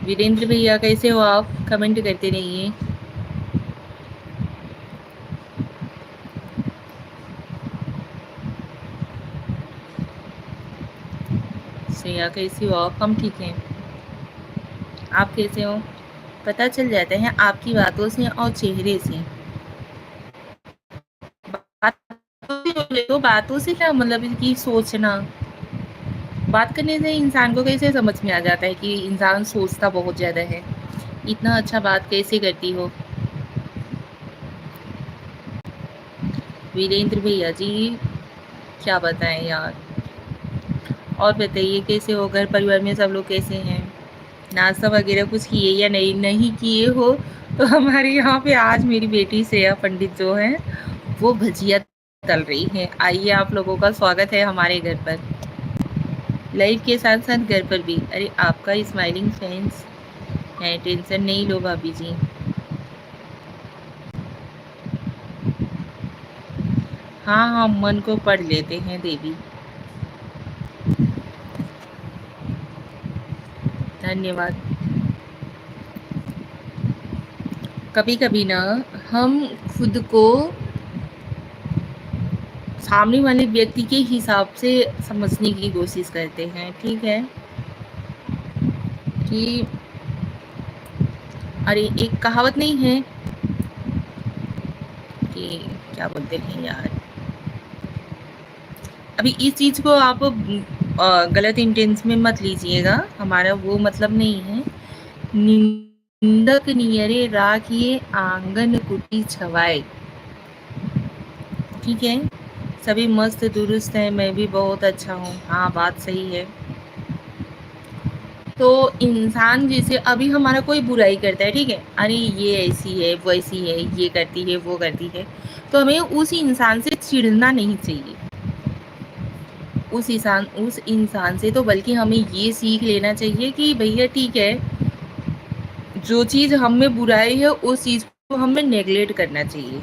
वीरेंद्र भैया कैसे हो आप? कमेंट करते रहिए। श्रेया कैसी हो आप? हम ठीक हैं, आप कैसे हो? पता चल जाता है आपकी बातों से और चेहरे से। बातों से, तो बातों से क्या मतलब कि सोचना। बात करने से इंसान को कैसे समझ में आ जाता है कि इंसान सोचता बहुत ज़्यादा है। इतना अच्छा बात कैसे करती हो? वीरेंद्र भैया जी, क्या बताएँ यार। और बताइए कैसे हो? घर परिवार में सब लोग कैसे हैं? नाश्ता वगैरह कुछ किए या नहीं? नहीं किए हो तो हमारे यहाँ पे आज मेरी बेटी श्रेया पंडित जो है वो भजिया तल रही है। आइए, आप लोगों का स्वागत है हमारे घर पर। लाइव के साथ साथ घर पर भी। अरे आपका स्माइलिंग फैंस है, टेंशन नहीं लो भाभी जी। हाँ हाँ, मन को पढ़ लेते हैं देवी। धन्यवाद। कभी कभी ना हम खुद को सामने वाले व्यक्ति के हिसाब से समझने की कोशिश करते हैं, ठीक है? कि अरे एक कहावत नहीं है कि क्या बोलते हैं यार, अभी इस चीज को आप गलत इंटेंस में मत लीजिएगा, हमारा वो मतलब नहीं है। निंदक नियरे राखिए आंगन कुटी छवाए, ठीक है? सभी मस्त दुरुस्त हैं, मैं भी बहुत अच्छा हूँ। हाँ, बात सही है। तो इंसान जैसे अभी हमारा कोई बुराई करता है, ठीक है? अरे ये ऐसी है, वैसी है, ये करती है, वो करती है, तो हमें उस इंसान से चिढ़ना नहीं चाहिए। उस इंसान से तो बल्कि हमें ये सीख लेना चाहिए कि भैया ठीक है, जो चीज़ हम में बुराई है उस चीज़ को हमें नेगलेक्ट करना चाहिए।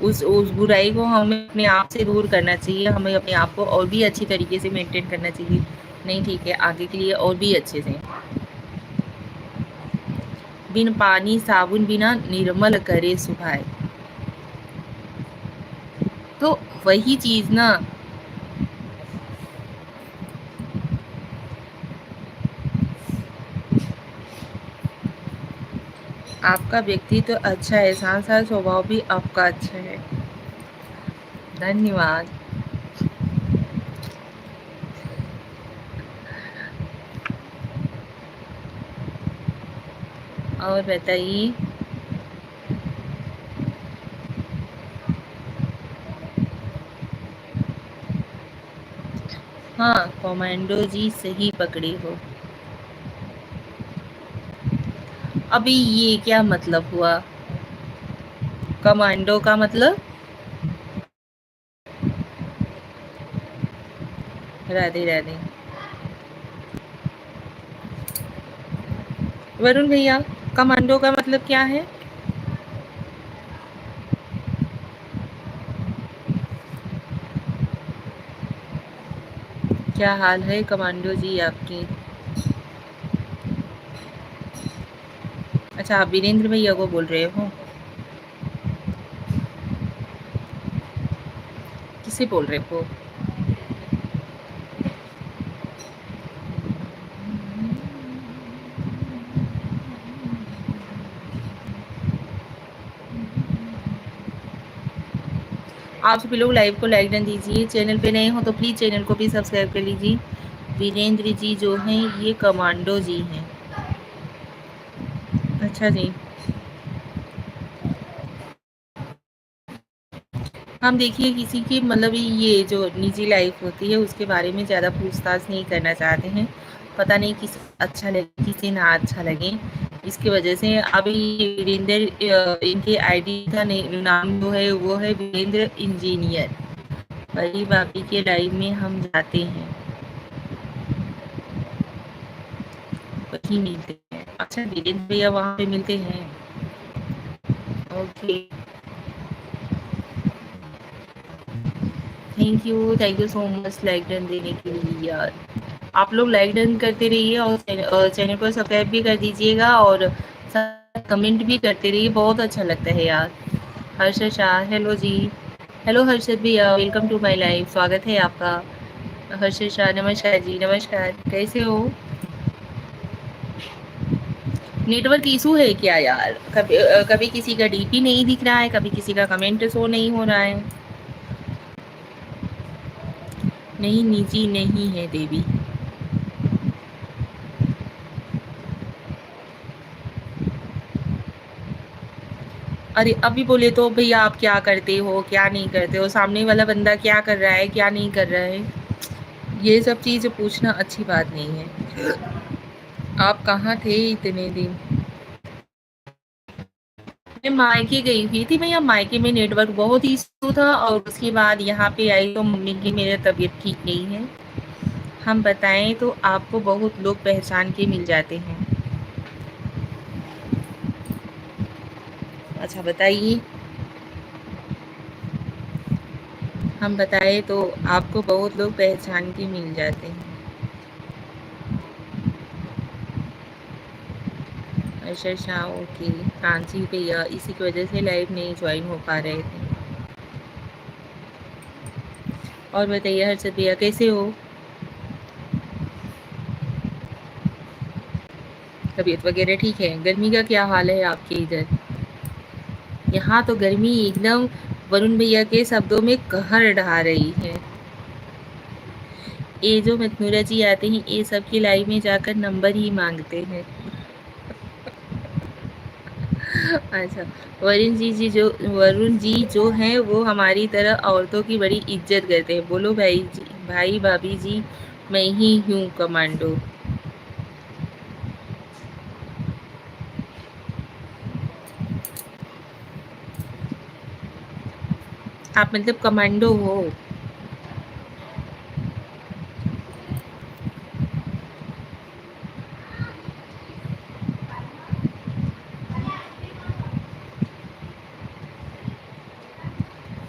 उस बुराई को हमें अपने आप से दूर करना चाहिए, हमें अपने आप को और भी अच्छी तरीके से मेंटेन करना चाहिए। नहीं ठीक है, आगे के लिए और भी अच्छे से। बिन पानी साबुन बिना निर्मल करे सुभाए। तो वही चीज़ ना, आपका व्यक्तित्व तो अच्छा है, साथ साथ स्वभाव भी आपका अच्छा है। धन्यवाद। और बताइए। हाँ, कमांडो जी सही पकड़े हो। अभी ये क्या मतलब हुआ? कमांडो का मतलब? राधे राधे। वरुण भैया, कमांडो का मतलब क्या है? क्या हाल है कमांडो जी आपकी? अच्छा, आप वीरेंद्र भैया को बोल रहे हो? किसे बोल रहे हो? आप सभी लोग लाइव को लाइक डन दीजिए। चैनल पे नए हो तो प्लीज़ चैनल को भी सब्सक्राइब कर लीजिए। वीरेंद्र जी जो हैं ये कमांडो जी हैं। अच्छा जी। हम देखिए किसी की मतलब ये जो निजी लाइफ होती है उसके बारे में ज़्यादा पूछताछ नहीं करना चाहते हैं। पता नहीं किस अच्छा लगे किसी ना अच्छा लगे, इसकी वजह से अभी वीरेंद्र इनके आईडी का नाम जो है वो है वीरेंद्र इंजीनियर। बड़ी भाभी के लाइव में हम जाते हैं, वही मिलते हैं। अच्छा, वीरेंद्र भैया वहाँ पे मिलते हैं? Okay, thank you so much like done देने के लिए यार। आप लोग लाइक डन करते रहिए और चैनल को सब्सक्राइब भी कर दीजिएगा और कमेंट भी करते रहिए, बहुत अच्छा लगता है यार। हर्षद शाह, हेलो जी। हेलो हर्षद भैया, वेलकम टू माय लाइफ, स्वागत है आपका। हर्षद शाह, नमस्कार जी, नमस्कार, कैसे हो? नेटवर्क इशू है क्या यार? कभी किसी का डीपी नहीं दिख रहा है, कभी किसी का कमेंट शो नहीं हो रहा है। नहीं, निजी नहीं है देवी। अरे अभी बोले तो भैया आप क्या करते हो, क्या नहीं करते हो, सामने वाला बंदा क्या कर रहा है, क्या नहीं कर रहा है, ये सब चीज़ पूछना अच्छी बात नहीं है। आप कहाँ थे इतने दिन? मैं मायके गई हुई थी भैया, मायके में नेटवर्क बहुत इशू था और उसके बाद यहाँ पे आई तो मम्मी की मेरी तबीयत ठीक नहीं है। हम बताएं तो आपको बहुत लोग पहचान के मिल जाते हैं। अच्छा बताइए। हम बताएं तो आपको बहुत लोग पहचान के मिल जाते हैं। अच्छा अच्छा ओके। हाँ जी भैया, इसी की वजह से लाइव नहीं ज्वाइन हो पा रहे थे। और बताइए हर्षद भैया कैसे हो? तबीयत वगैरह ठीक है? गर्मी का क्या हाल है आपके इधर? यहाँ तो गर्मी एकदम वरुण भैया के शब्दों में कहर ढा रही है। ये जो मथनुरा जी आते हैं ये सबकी लाइव में जाकर नंबर ही मांगते हैं। अच्छा। वरुण जी जो हैं वो हमारी तरह औरतों की बड़ी इज्जत करते हैं। बोलो भाई जी, भाई भाभी जी, मैं ही हूँ कमांडो। आप मतलब कमांडो हो?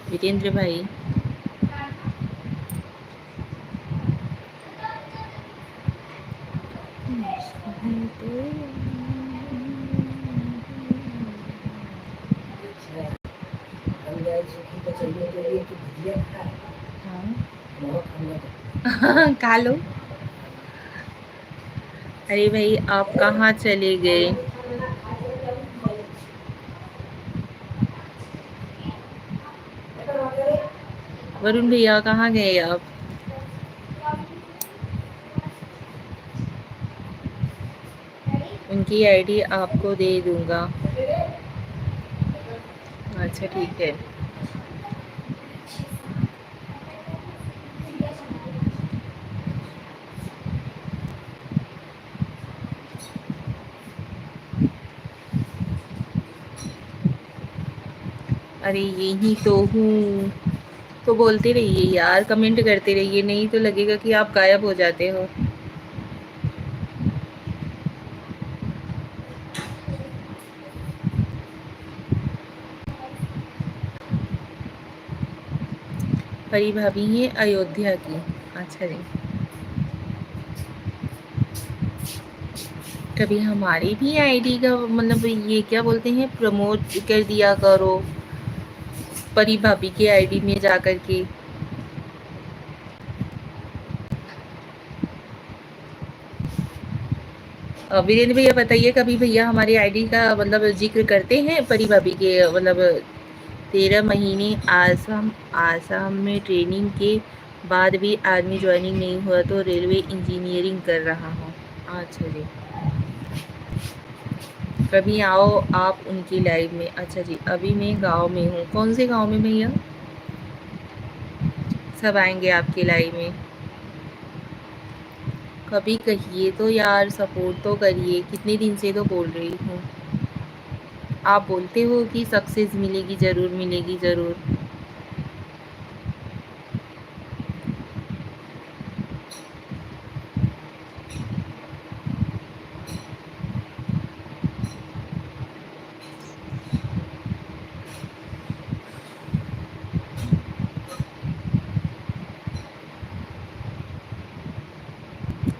वीरेंद्र भाई। हाँ खा लो। अरे भाई आप कहाँ चले गए? वरुण भैया कहाँ गए आप? उनकी आईडी आपको दे दूंगा। अच्छा ठीक है। अरे यही तो हूँ। तो बोलते रहिए यार, कमेंट करते रहिए, नहीं तो लगेगा कि आप गायब हो जाते हो। परी भाभी है अयोध्या की। अच्छा जी। कभी हमारी भी आईडी का मतलब ये क्या बोलते हैं प्रमोट कर दिया करो, परी भाभी के आईडी में जा कर के। वीरेंद्र भैया बताइए, कभी भैया हमारी आईडी का मतलब जिक्र करते हैं परी भाभी के मतलब 13 महीने आसाम आसाम में ट्रेनिंग के बाद भी आर्मी ज्वाइनिंग नहीं हुआ तो रेलवे इंजीनियरिंग कर रहा हूँ। अच्छा जी। कभी आओ आप उनकी लाइव में। अच्छा जी, अभी मैं गांव में हूँ। कौन से गांव में भैया? सब आएंगे आपकी लाइव में। कभी कहिए तो यार, सपोर्ट तो करिए, कितने दिन से तो बोल रही हूँ। आप बोलते हो कि सक्सेस मिलेगी, ज़रूर मिलेगी ज़रूर।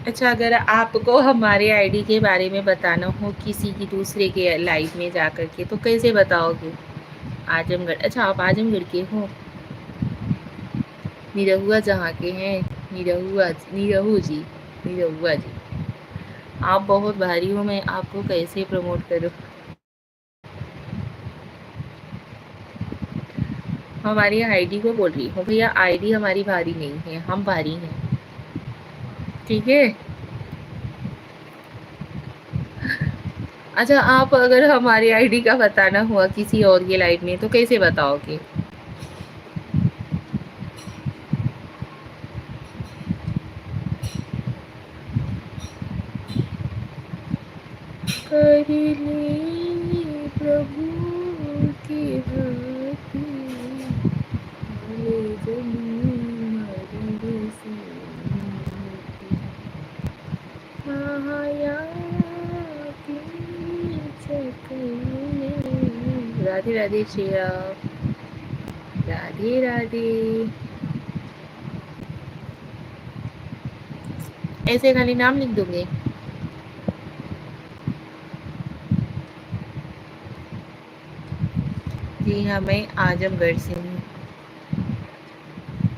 अच्छा, अगर आपको हमारे आईडी के बारे में बताना हो किसी की दूसरे के लाइव में जा कर के तो कैसे बताओगे? आजमगढ़? अच्छा आप आजमगढ़ के हो। निरहुआ जहाँ के हैं। निरहू जी। निरहुआ जी। आप बहुत भारी हो, मैं आपको कैसे प्रमोट करूँ? हमारी आईडी को बोल रही हूँ भैया, आईडी हमारी भारी नहीं है, हम भारी हैं। ठीक है। अच्छा, आप अगर हमारी आईडी का बताना हुआ किसी और के लाइफ में तो कैसे बताओगे? कर ले प्रभु की भक्ति, ले जन्म मरण से मुक्ति। माया के चक्कर में। राधे राधे श्रेया, राधे राधे। ऐसे खाली नाम लिख दोगे? जी हाँ, मैं आजमगढ़ से हूँ।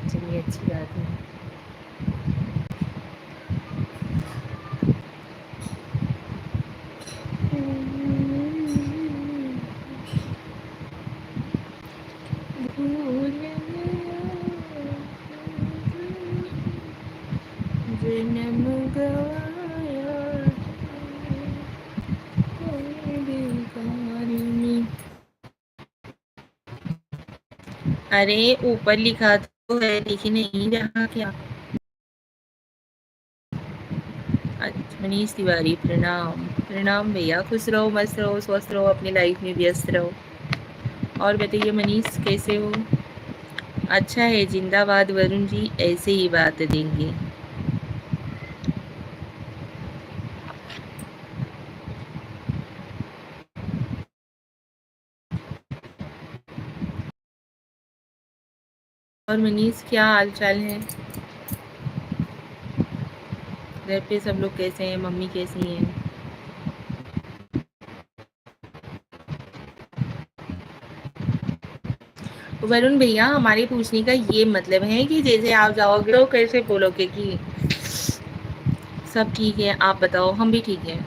चलिए, अच्छी बात है। भूल जन्म गवाया बेकार में। अरे ऊपर लिखा तो है, लिख नहीं रहा क्या? मनीष तिवारी, प्रणाम। प्रणाम भैया, खुश रहो, मस्त रहो, स्वस्थ रहो, अपनी लाइफ में व्यस्त रहो। और बताइए मनीष, कैसे हो? अच्छा है, जिंदाबाद वरुण जी, ऐसे ही बात देंगे। और मनीष, क्या हाल चाल है? घर पे सब लोग कैसे हैं? मम्मी कैसी हैं? वरुण भैया, हमारे पूछने का ये मतलब है कि जैसे आप जाओगे तो कैसे बोलोगे कि सब ठीक है, आप बताओ, हम भी ठीक हैं।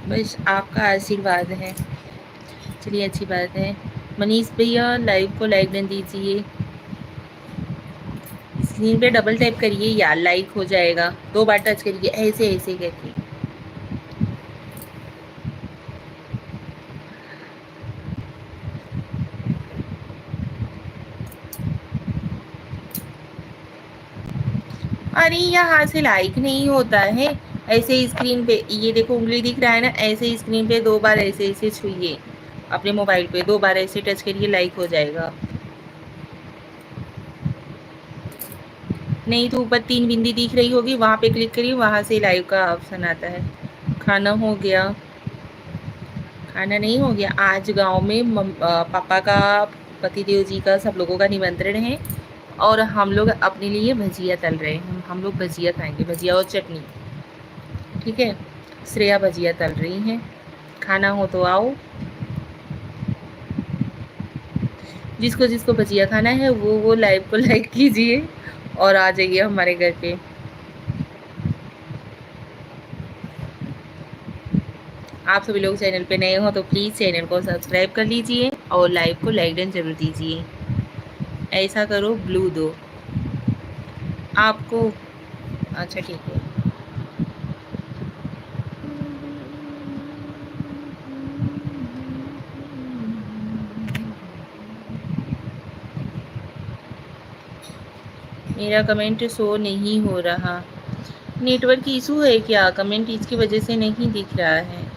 बस आपका आशीर्वाद है। चलिए, अच्छी बात है। मनीष भैया, लाइव को लाइक डन दीजिए। स्क्रीन पे डबल टैप करिए यार, लाइक हो जाएगा। 2 बार टच करिए, ऐसे ऐसे करके। अरे यहाँ से लाइक नहीं होता है। ऐसे ही स्क्रीन पे ये देखो, उंगली दिख रहा है ना, ऐसे ही स्क्रीन पे 2 बार ऐसे ऐसे छुइए। अपने मोबाइल पे 2 बार ऐसे टच करिए, लाइक हो जाएगा। नहीं तो ऊपर 3 बिंदी दिख रही होगी, वहाँ पे क्लिक करिए, वहाँ से लाइव का ऑप्शन आता है। खाना हो गया? खाना नहीं हो गया। आज गांव में पापा का, पतिदेव जी का, सब लोगों का निमंत्रण है। और हम लोग अपने लिए भजिया तल रहे हैं। हम लोग भजिया खाएंगे, भजिया और चटनी। ठीक है, श्रेया भजिया तल रही हैं। खाना हो तो आओ। जिसको जिसको भजिया खाना है वो लाइव को लाइक कीजिए और आ जाइए हमारे घर पे। आप सभी लोग चैनल पे नए हो तो प्लीज़ चैनल को सब्सक्राइब कर लीजिए और लाइव को लाइक डन जरूर दीजिए। ऐसा करो, ब्लू दो आपको। अच्छा, ठीक है। मेरा कमेंट शो नहीं हो रहा। नेटवर्क इशू है क्या? कमेंट इसकी वजह से नहीं दिख रहा है।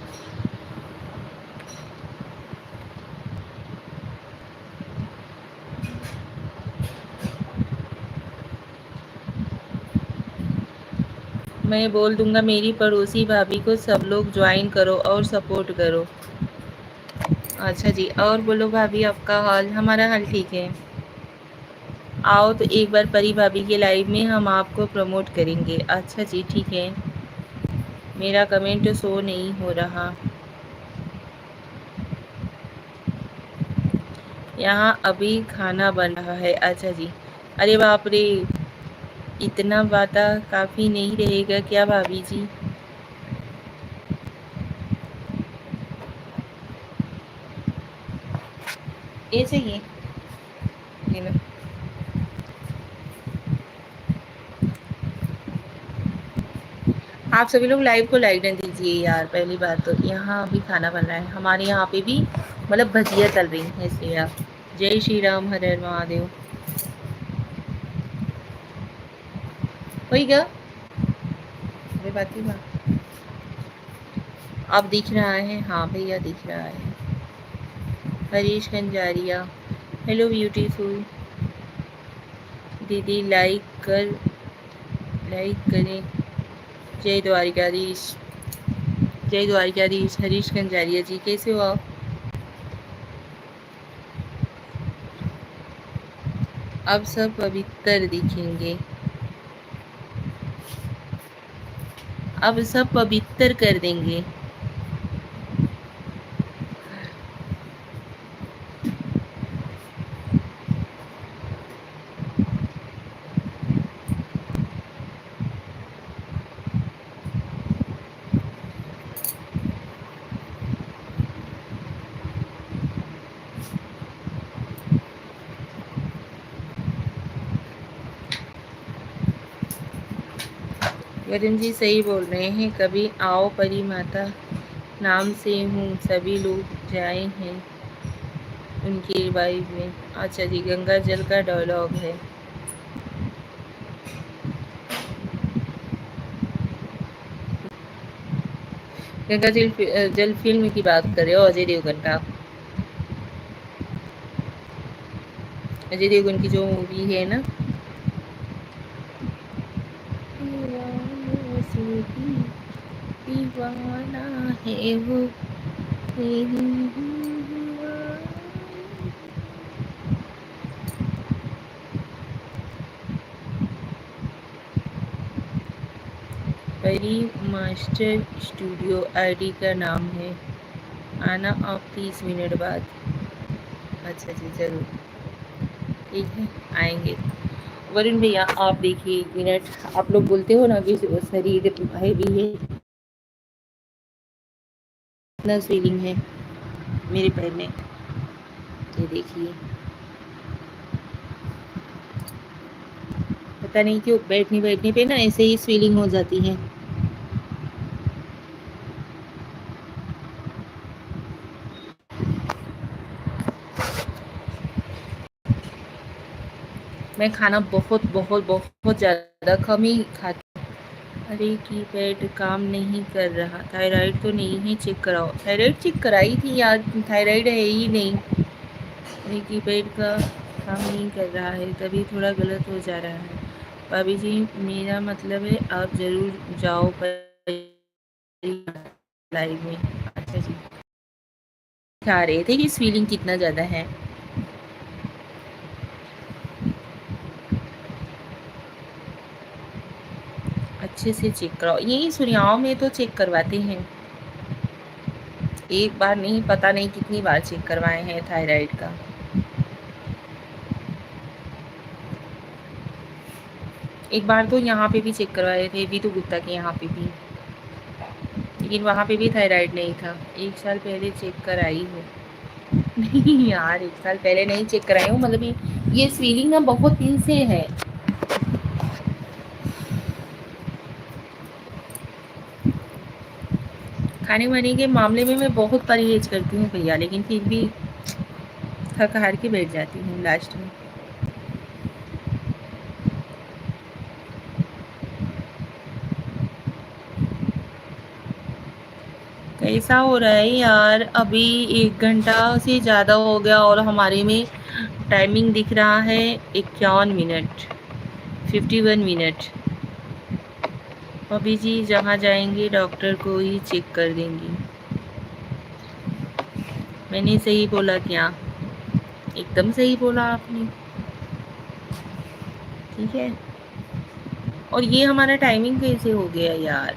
मैं बोल दूंगा मेरी पड़ोसी भाभी को, सब लोग ज्वाइन करो और सपोर्ट करो। अच्छा जी, और बोलो भाभी, आपका हाल? हमारा हाल ठीक है। आओ तो एक बार परी भाभी के लाइव में हम आपको प्रमोट करेंगे। अच्छा जी, ठीक है। मेरा कमेंट शो नहीं हो रहा। यहाँ अभी खाना बन रहा है। अच्छा जी। अरे बाप रे, इतना बाता काफ़ी नहीं रहेगा क्या भाभी जी? ये चाहिए ये लो। आप सभी लोग लाइव को लाइक नहीं दीजिए यार। पहली बात तो यहाँ अभी खाना बन रहा है हमारे यहाँ पे भी, मतलब भजिया चल रही है, इसलिए आप। जय श्री राम, हर हर महादेव। वही क्या अरे बात ही बात। अब दिख रहा है? हाँ भैया दिख रहा है। हरीश कंजारिया, हेलो ब्यूटीफुल दीदी, लाइक करें। जय द्वारिकाधीश, जय द्वारिकाधीश। हरीश कंजारिया जी कैसे हो आप? अब सब पवित्र दिखेंगे, अब सब पवित्र कर देंगे। वरुण जी सही बोल रहे हैं। कभी आओ परी माता नाम से हूँ, सभी लोग जाए हैं उनकी रिवाइव में। अच्छा जी, गंगा जल का डायलॉग है। गंगा जल जल फिल्म की बात कर रहे हो, अजय देवगन का? अजय देवगन की जो मूवी है ना, दीवाना है वो। परी मास्टर स्टूडियो आईडी का नाम है। आना आप 30 मिनट बाद। अच्छा जी जरूर, ठीक है आएंगे। वरुण भैया आप देखिए 1 मिनट, आप लोग बोलते हो ना कि शरीर है भी है, इतना फीलिंग है मेरे पैर में, ये देखिए। पता नहीं क्यों बैठने बैठने पे ना ऐसे ही स्वेलिंग हो जाती है। मैं खाना बहुत बहुत बहुत ज़्यादा कम ही खाती। अरे की पैड काम नहीं कर रहा, थायराइड तो नहीं है, चेक कराओ। थायराइड चेक कराई थी यार, थायराइड है ही नहीं। अरे की पैड का काम नहीं कर रहा है, तभी थोड़ा गलत हो जा रहा है। भाभी जी मेरा मतलब है आप ज़रूर जाओ पर लाइव में। अच्छा जी, दिखा रहे थे कि स्वेलिंग कितना ज़्यादा है। अच्छे से चेक कराओ, यही सुनियाओं में तो चेक करवाते हैं। एक बार नहीं, पता नहीं कितनी बार चेक करवाए हैं थायराइड का। एक बार तो यहाँ पे भी चेक करवाए थे, वीतू गुप्ता के यहाँ पे भी, लेकिन वहाँ पे भी थायराइड नहीं था। 1 साल पहले चेक कराई हूँ। नहीं यार 1 साल पहले नहीं चेक कराई हूँ, मतलब ये स्वेलिंग ना बहुत दिन से है। खाने वाने के मामले में मैं बहुत परहेज करती हूँ भैया, लेकिन फिर भी थक हार के बैठ जाती हूँ लास्ट में। कैसा हो रहा है यार? अभी 1 घंटा से ज़्यादा हो गया और हमारे में टाइमिंग दिख रहा है 51 मिनट, 51 मिनट। अभी जी जहाँ जाएंगे डॉक्टर को ही चेक कर देंगी। मैंने सही बोला क्या? एकदम सही बोला आपने, ठीक है। और ये हमारा टाइमिंग कैसे हो गया यार?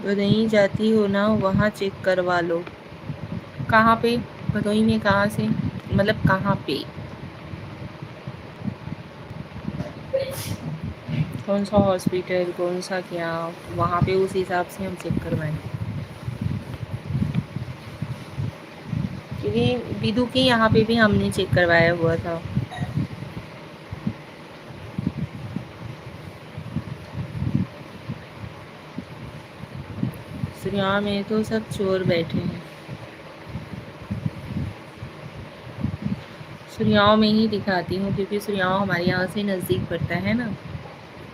भदोही जाती हो ना, वहाँ चेक करवा लो। कहाँ पे? भदोही में कहाँ से, मतलब कहाँ पे? कौन सा हॉस्पिटल, कौन सा क्या, वहाँ पे उस हिसाब से हम चेक करवाएं। क्योंकि विदु के यहाँ पे भी हमने चेक करवाया हुआ था। सुरयाव में तो सब चोर बैठे हैं। सुरयाव में ही दिखाती हूँ, क्योंकि सुरयाव हमारे यहाँ से नज़दीक पड़ता है ना,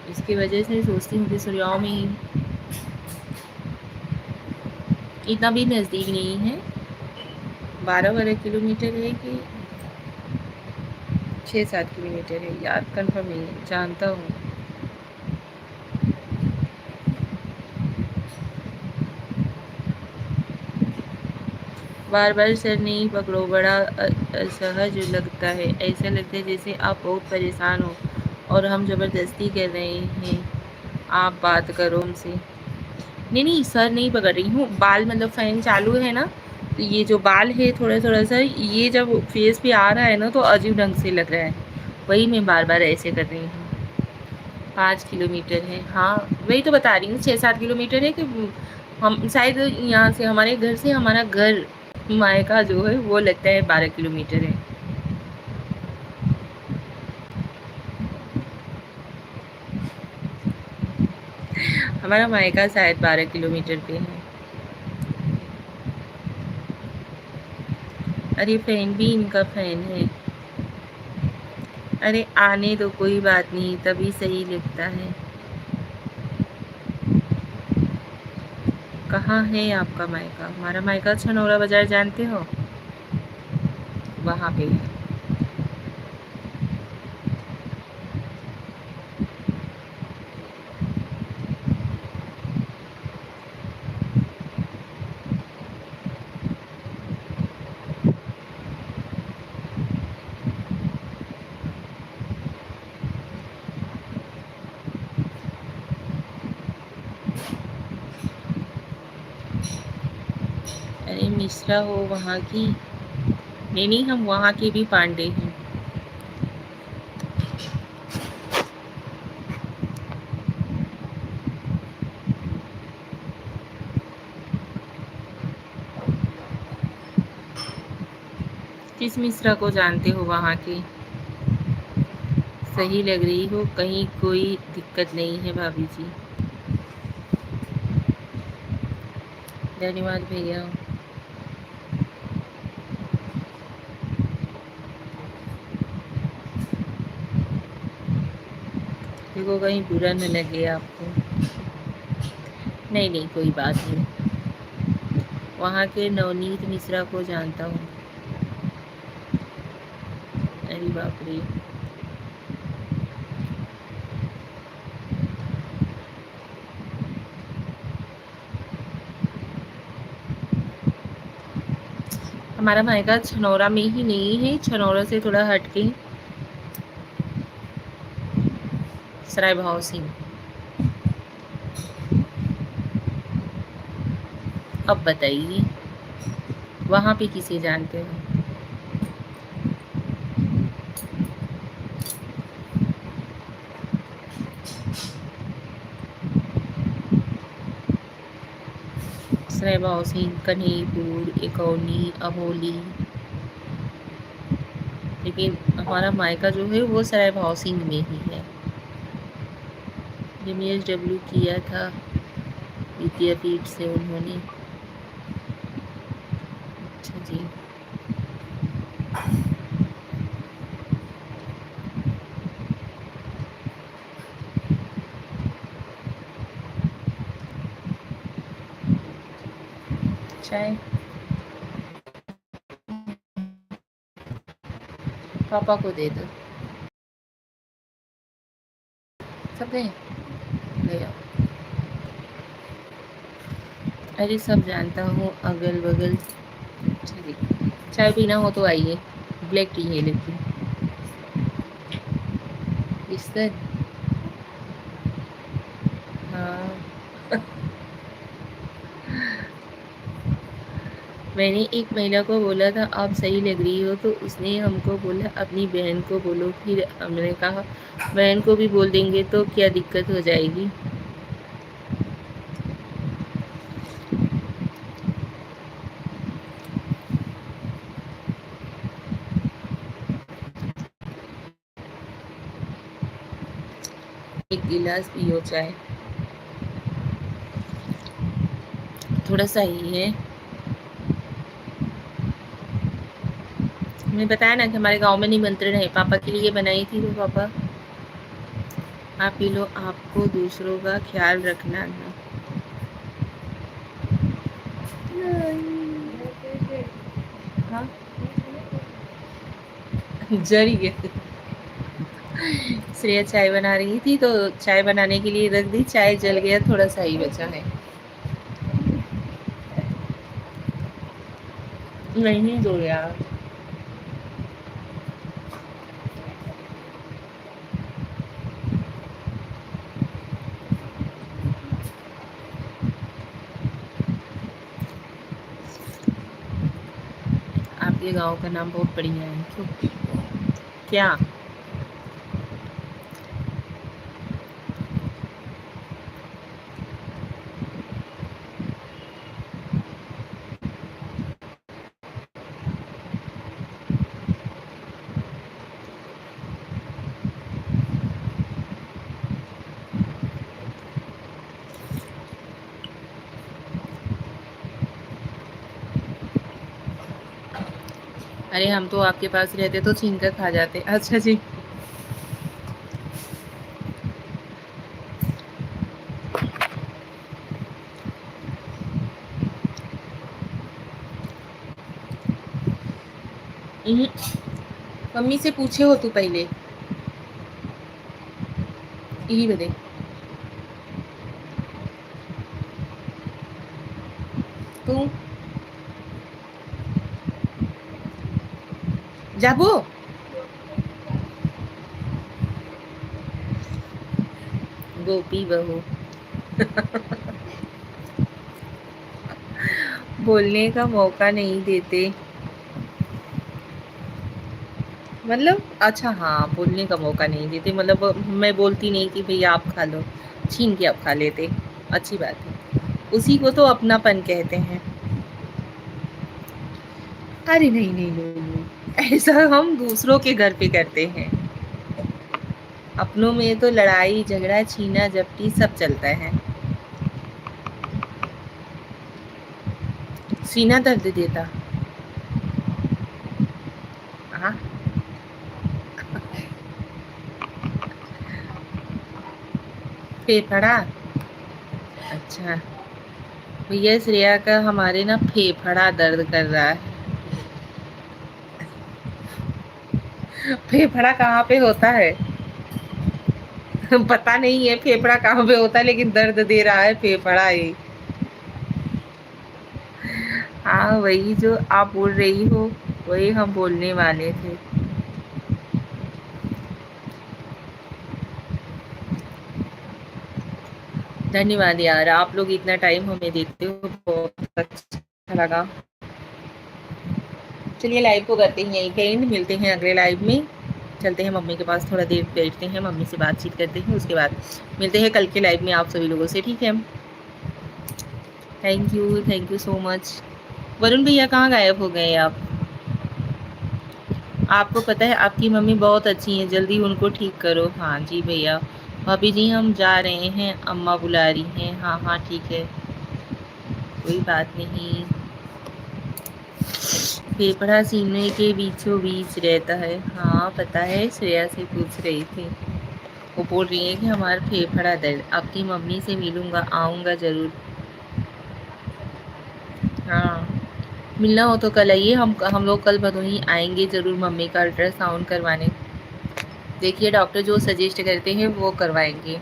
इसकी वजह से सोचती हूँ कि सुरयाव में ही। इतना भी नज़दीक नहीं है, 12-12 किलोमीटर है कि 6-7 किलोमीटर है, याद कंफर्म नहीं है, जानता हूँ। बार बार सर नहीं पकड़ो, बड़ा असहज लगता है, ऐसा लगता है जैसे आप बहुत परेशान हो और हम ज़बरदस्ती कर रहे हैं, आप बात करो हमसे। नहीं नहीं सर नहीं पकड़ रही हूँ, बाल मतलब फ़ैन चालू है ना, तो ये जो बाल है थोड़ा थोड़ा सा, ये जब फेस पे आ रहा है ना तो अजीब ढंग से लग रहा है, वही मैं बार बार ऐसे कर रही हूँ। 5 किलोमीटर है, हाँ वही तो बता रही हूँ, 6-7 किलोमीटर है कि हम शायद यहाँ से, हमारे घर से हमारा घर मायका जो है वो लगता है 12 किलोमीटर है। हमारा मायका शायद 12 किलोमीटर पे है। अरे फैन भी इनका फैन है। अरे आने दो, कोई बात नहीं, तभी सही लगता है। कहाँ है आपका मायका? हमारा मायका छनौरा बाजार जानते हो, वहाँ पे है। अरे मिश्रा हो वहाँ की? नहीं नहीं, हम वहाँ के भी पांडे हैं। किस मिश्रा को जानते हो वहाँ के? सही लग रही हो, कहीं कोई दिक्कत नहीं है भाभी जी। धन्यवाद भैया। देखो कहीं बुरा न लगे आपको। नहीं नहीं कोई बात नहीं, वहाँ के नवनीत मिश्रा को जानता हूँ। अरे बाप रे। हमारा मायका छनौरा में ही नहीं है, छनौरा से थोड़ा हटके सराय भाव सिंह। अब बताइए वहाँ पे किसे जानते हो? सराय भाव सिंह, कन्हईपुर, इकौनी, अमोली, लेकिन हमारा मायका जो है वो सराय भाव सिंह में ही है। MSW किया था विद्यापीठ से उन्होंने। अच्छा जी। चाय पापा को दे दो, सब दें, ले आओ। अरे सब जानता हूँ अगल बगल। चलिए, चाय पीना हो तो आइए, ब्लैक टी है लेकिन। बिस्तर, हाँ मैंने एक महिला को बोला था आप सही लग रही हो, तो उसने हमको बोला अपनी बहन को बोलो। फिर हमने कहा बहन को भी बोल देंगे तो क्या दिक्कत हो जाएगी। एक गिलास पियो चाय, थोड़ा सा ही है। मैंने बताया ना कि हमारे गांव में निमंत्रण है, पापा के लिए बनाई थी, तो पापा आप पी लो, आपको दूसरों का ख्याल रखना ना। हाँ जरी गए। श्रेया चाय बना रही थी तो चाय बनाने के लिए रख दी, चाय जल गया, थोड़ा सा ही बचा है। नहीं दो यार। आपके गांव का नाम बहुत बढ़िया है। क्यों? क्या? अरे हम तो आपके पास रहते तो छीन कर खा जाते। अच्छा जी। मम्मी से पूछे हो तू पहले, यही बते। तू जाबो गोपी बहू। बोलने का मौका नहीं देते, मतलब अच्छा हाँ, बोलने का मौका नहीं देते, मतलब मैं बोलती नहीं कि भैया आप खा लो, छीन के आप खा लेते। अच्छी बात है, उसी को तो अपनापन कहते हैं। अरे नहीं नहीं नहीं नहीं, ऐसा हम दूसरों के घर पे करते हैं। अपनों में तो लड़ाई झगड़ा छीना झपटी सब चलता है। सीना दर्द देता। हाँ। फेफड़ा। अच्छा। भैया श्रेया का हमारे ना फेफड़ा दर्द कर रहा है। फेफड़ा कहाँ पे होता है? पता नहीं है फेफड़ा कहाँ पे होता है, लेकिन दर्द दे रहा है फेफड़ा ही। हाँ वही जो आप बोल रही हो, वही हम बोलने वाले थे। धन्यवाद यार, आप लोग इतना टाइम हमें देते हो, बहुत अच्छा लगा। चलिए लाइव को करते हैं यहीं पे एंड, मिलते हैं अगले लाइव में। चलते हैं मम्मी के पास, थोड़ा देर बैठते हैं, मम्मी से बातचीत करते हैं, उसके बाद मिलते हैं कल के लाइव में आप सभी लोगों से, ठीक है? Thank you so much. Varun भैया कहाँ गायब हो गए आप? आपको पता है आपकी मम्मी बहुत अच्छी हैं, जल्दी उनको ठीक करो। हाँ जी भैया। भाभी जी हम जा रहे हैं, अम्मा बुला रही हैं। हाँ हाँ ठीक है, कोई बात नहीं। फेफड़ा सीने के बीचों बीच रहता है। हाँ पता है, श्रेया से पूछ रही थी, वो बोल रही है कि हमारा फेफड़ा दर्द, आपकी मम्मी से मिलूंगा, आऊँगा ज़रूर। हाँ मिलना हो तो कल आइए, हम लोग कल भदोही आएंगे ज़रूर मम्मी का अल्ट्रासाउंड करवाने। देखिए डॉक्टर जो सजेस्ट करते हैं वो करवाएंगे,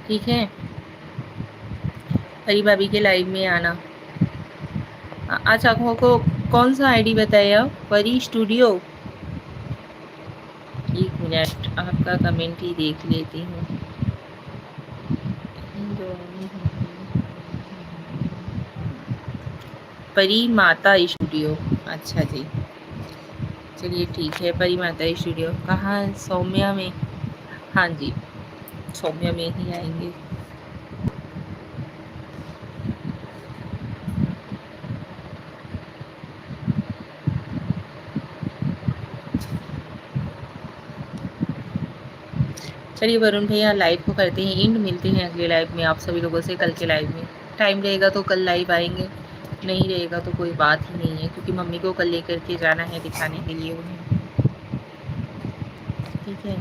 ठीक है? परी भाभी के लाइव में आना। अच्छा को कौन सा आईडी बताया? परी स्टूडियो। एक मिनट, आपका कमेंट ही देख लेती हूँ। परी माता स्टूडियो, अच्छा जी, चलिए ठीक है। परी माता स्टूडियो कहाँ? सौम्या में। हाँ जी, सौम्या में ही आएंगे। चलिए वरुण भैया लाइव को करते हैं एंड, मिलते हैं अगले लाइव में आप सभी लोगों से कल के लाइव में। टाइम रहेगा तो कल लाइव आएंगे, नहीं रहेगा तो कोई बात ही नहीं है, क्योंकि मम्मी को कल लेकर के जाना है दिखाने के लिए उन्हें। ठीक है,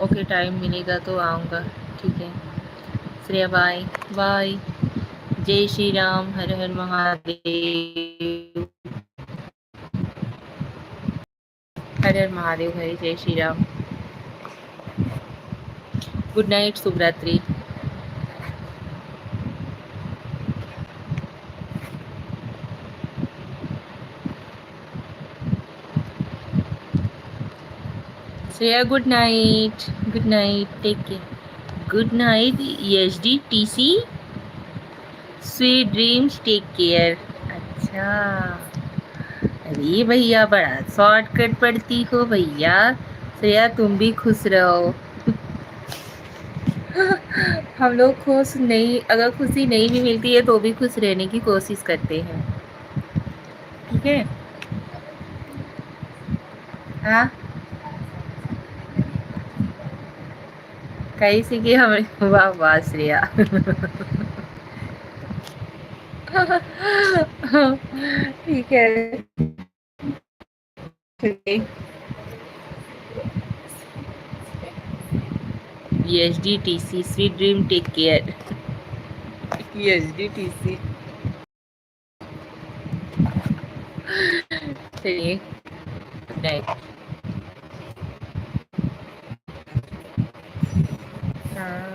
ओके, टाइम मिलेगा तो आऊँगा। ठीक है श्रेया, बाय बाय। जय श्री राम, हर हर महादेव, हर हर महादेव, हरे जय श्री राम। गुड नाइट, शुभ रात्रि। Shreya good night, good night, take care. Good night HD TC, sweet dreams, take care. अच्छा, अरे भैया बड़ा शॉर्टकट पढ़ती हो भैया। श्रेया तुम भी खुश रहो। हम लोग खुश नहीं, अगर खुशी नहीं भी मिलती है तो भी खुश रहने की कोशिश करते हैं। ठीक है, हाँ, कहीं से कि हमें, वाह वाह श्रेया। ठीक है, H D T C, sweet dream, take care. H D T C, चलिए गुड नाइट। हाँ।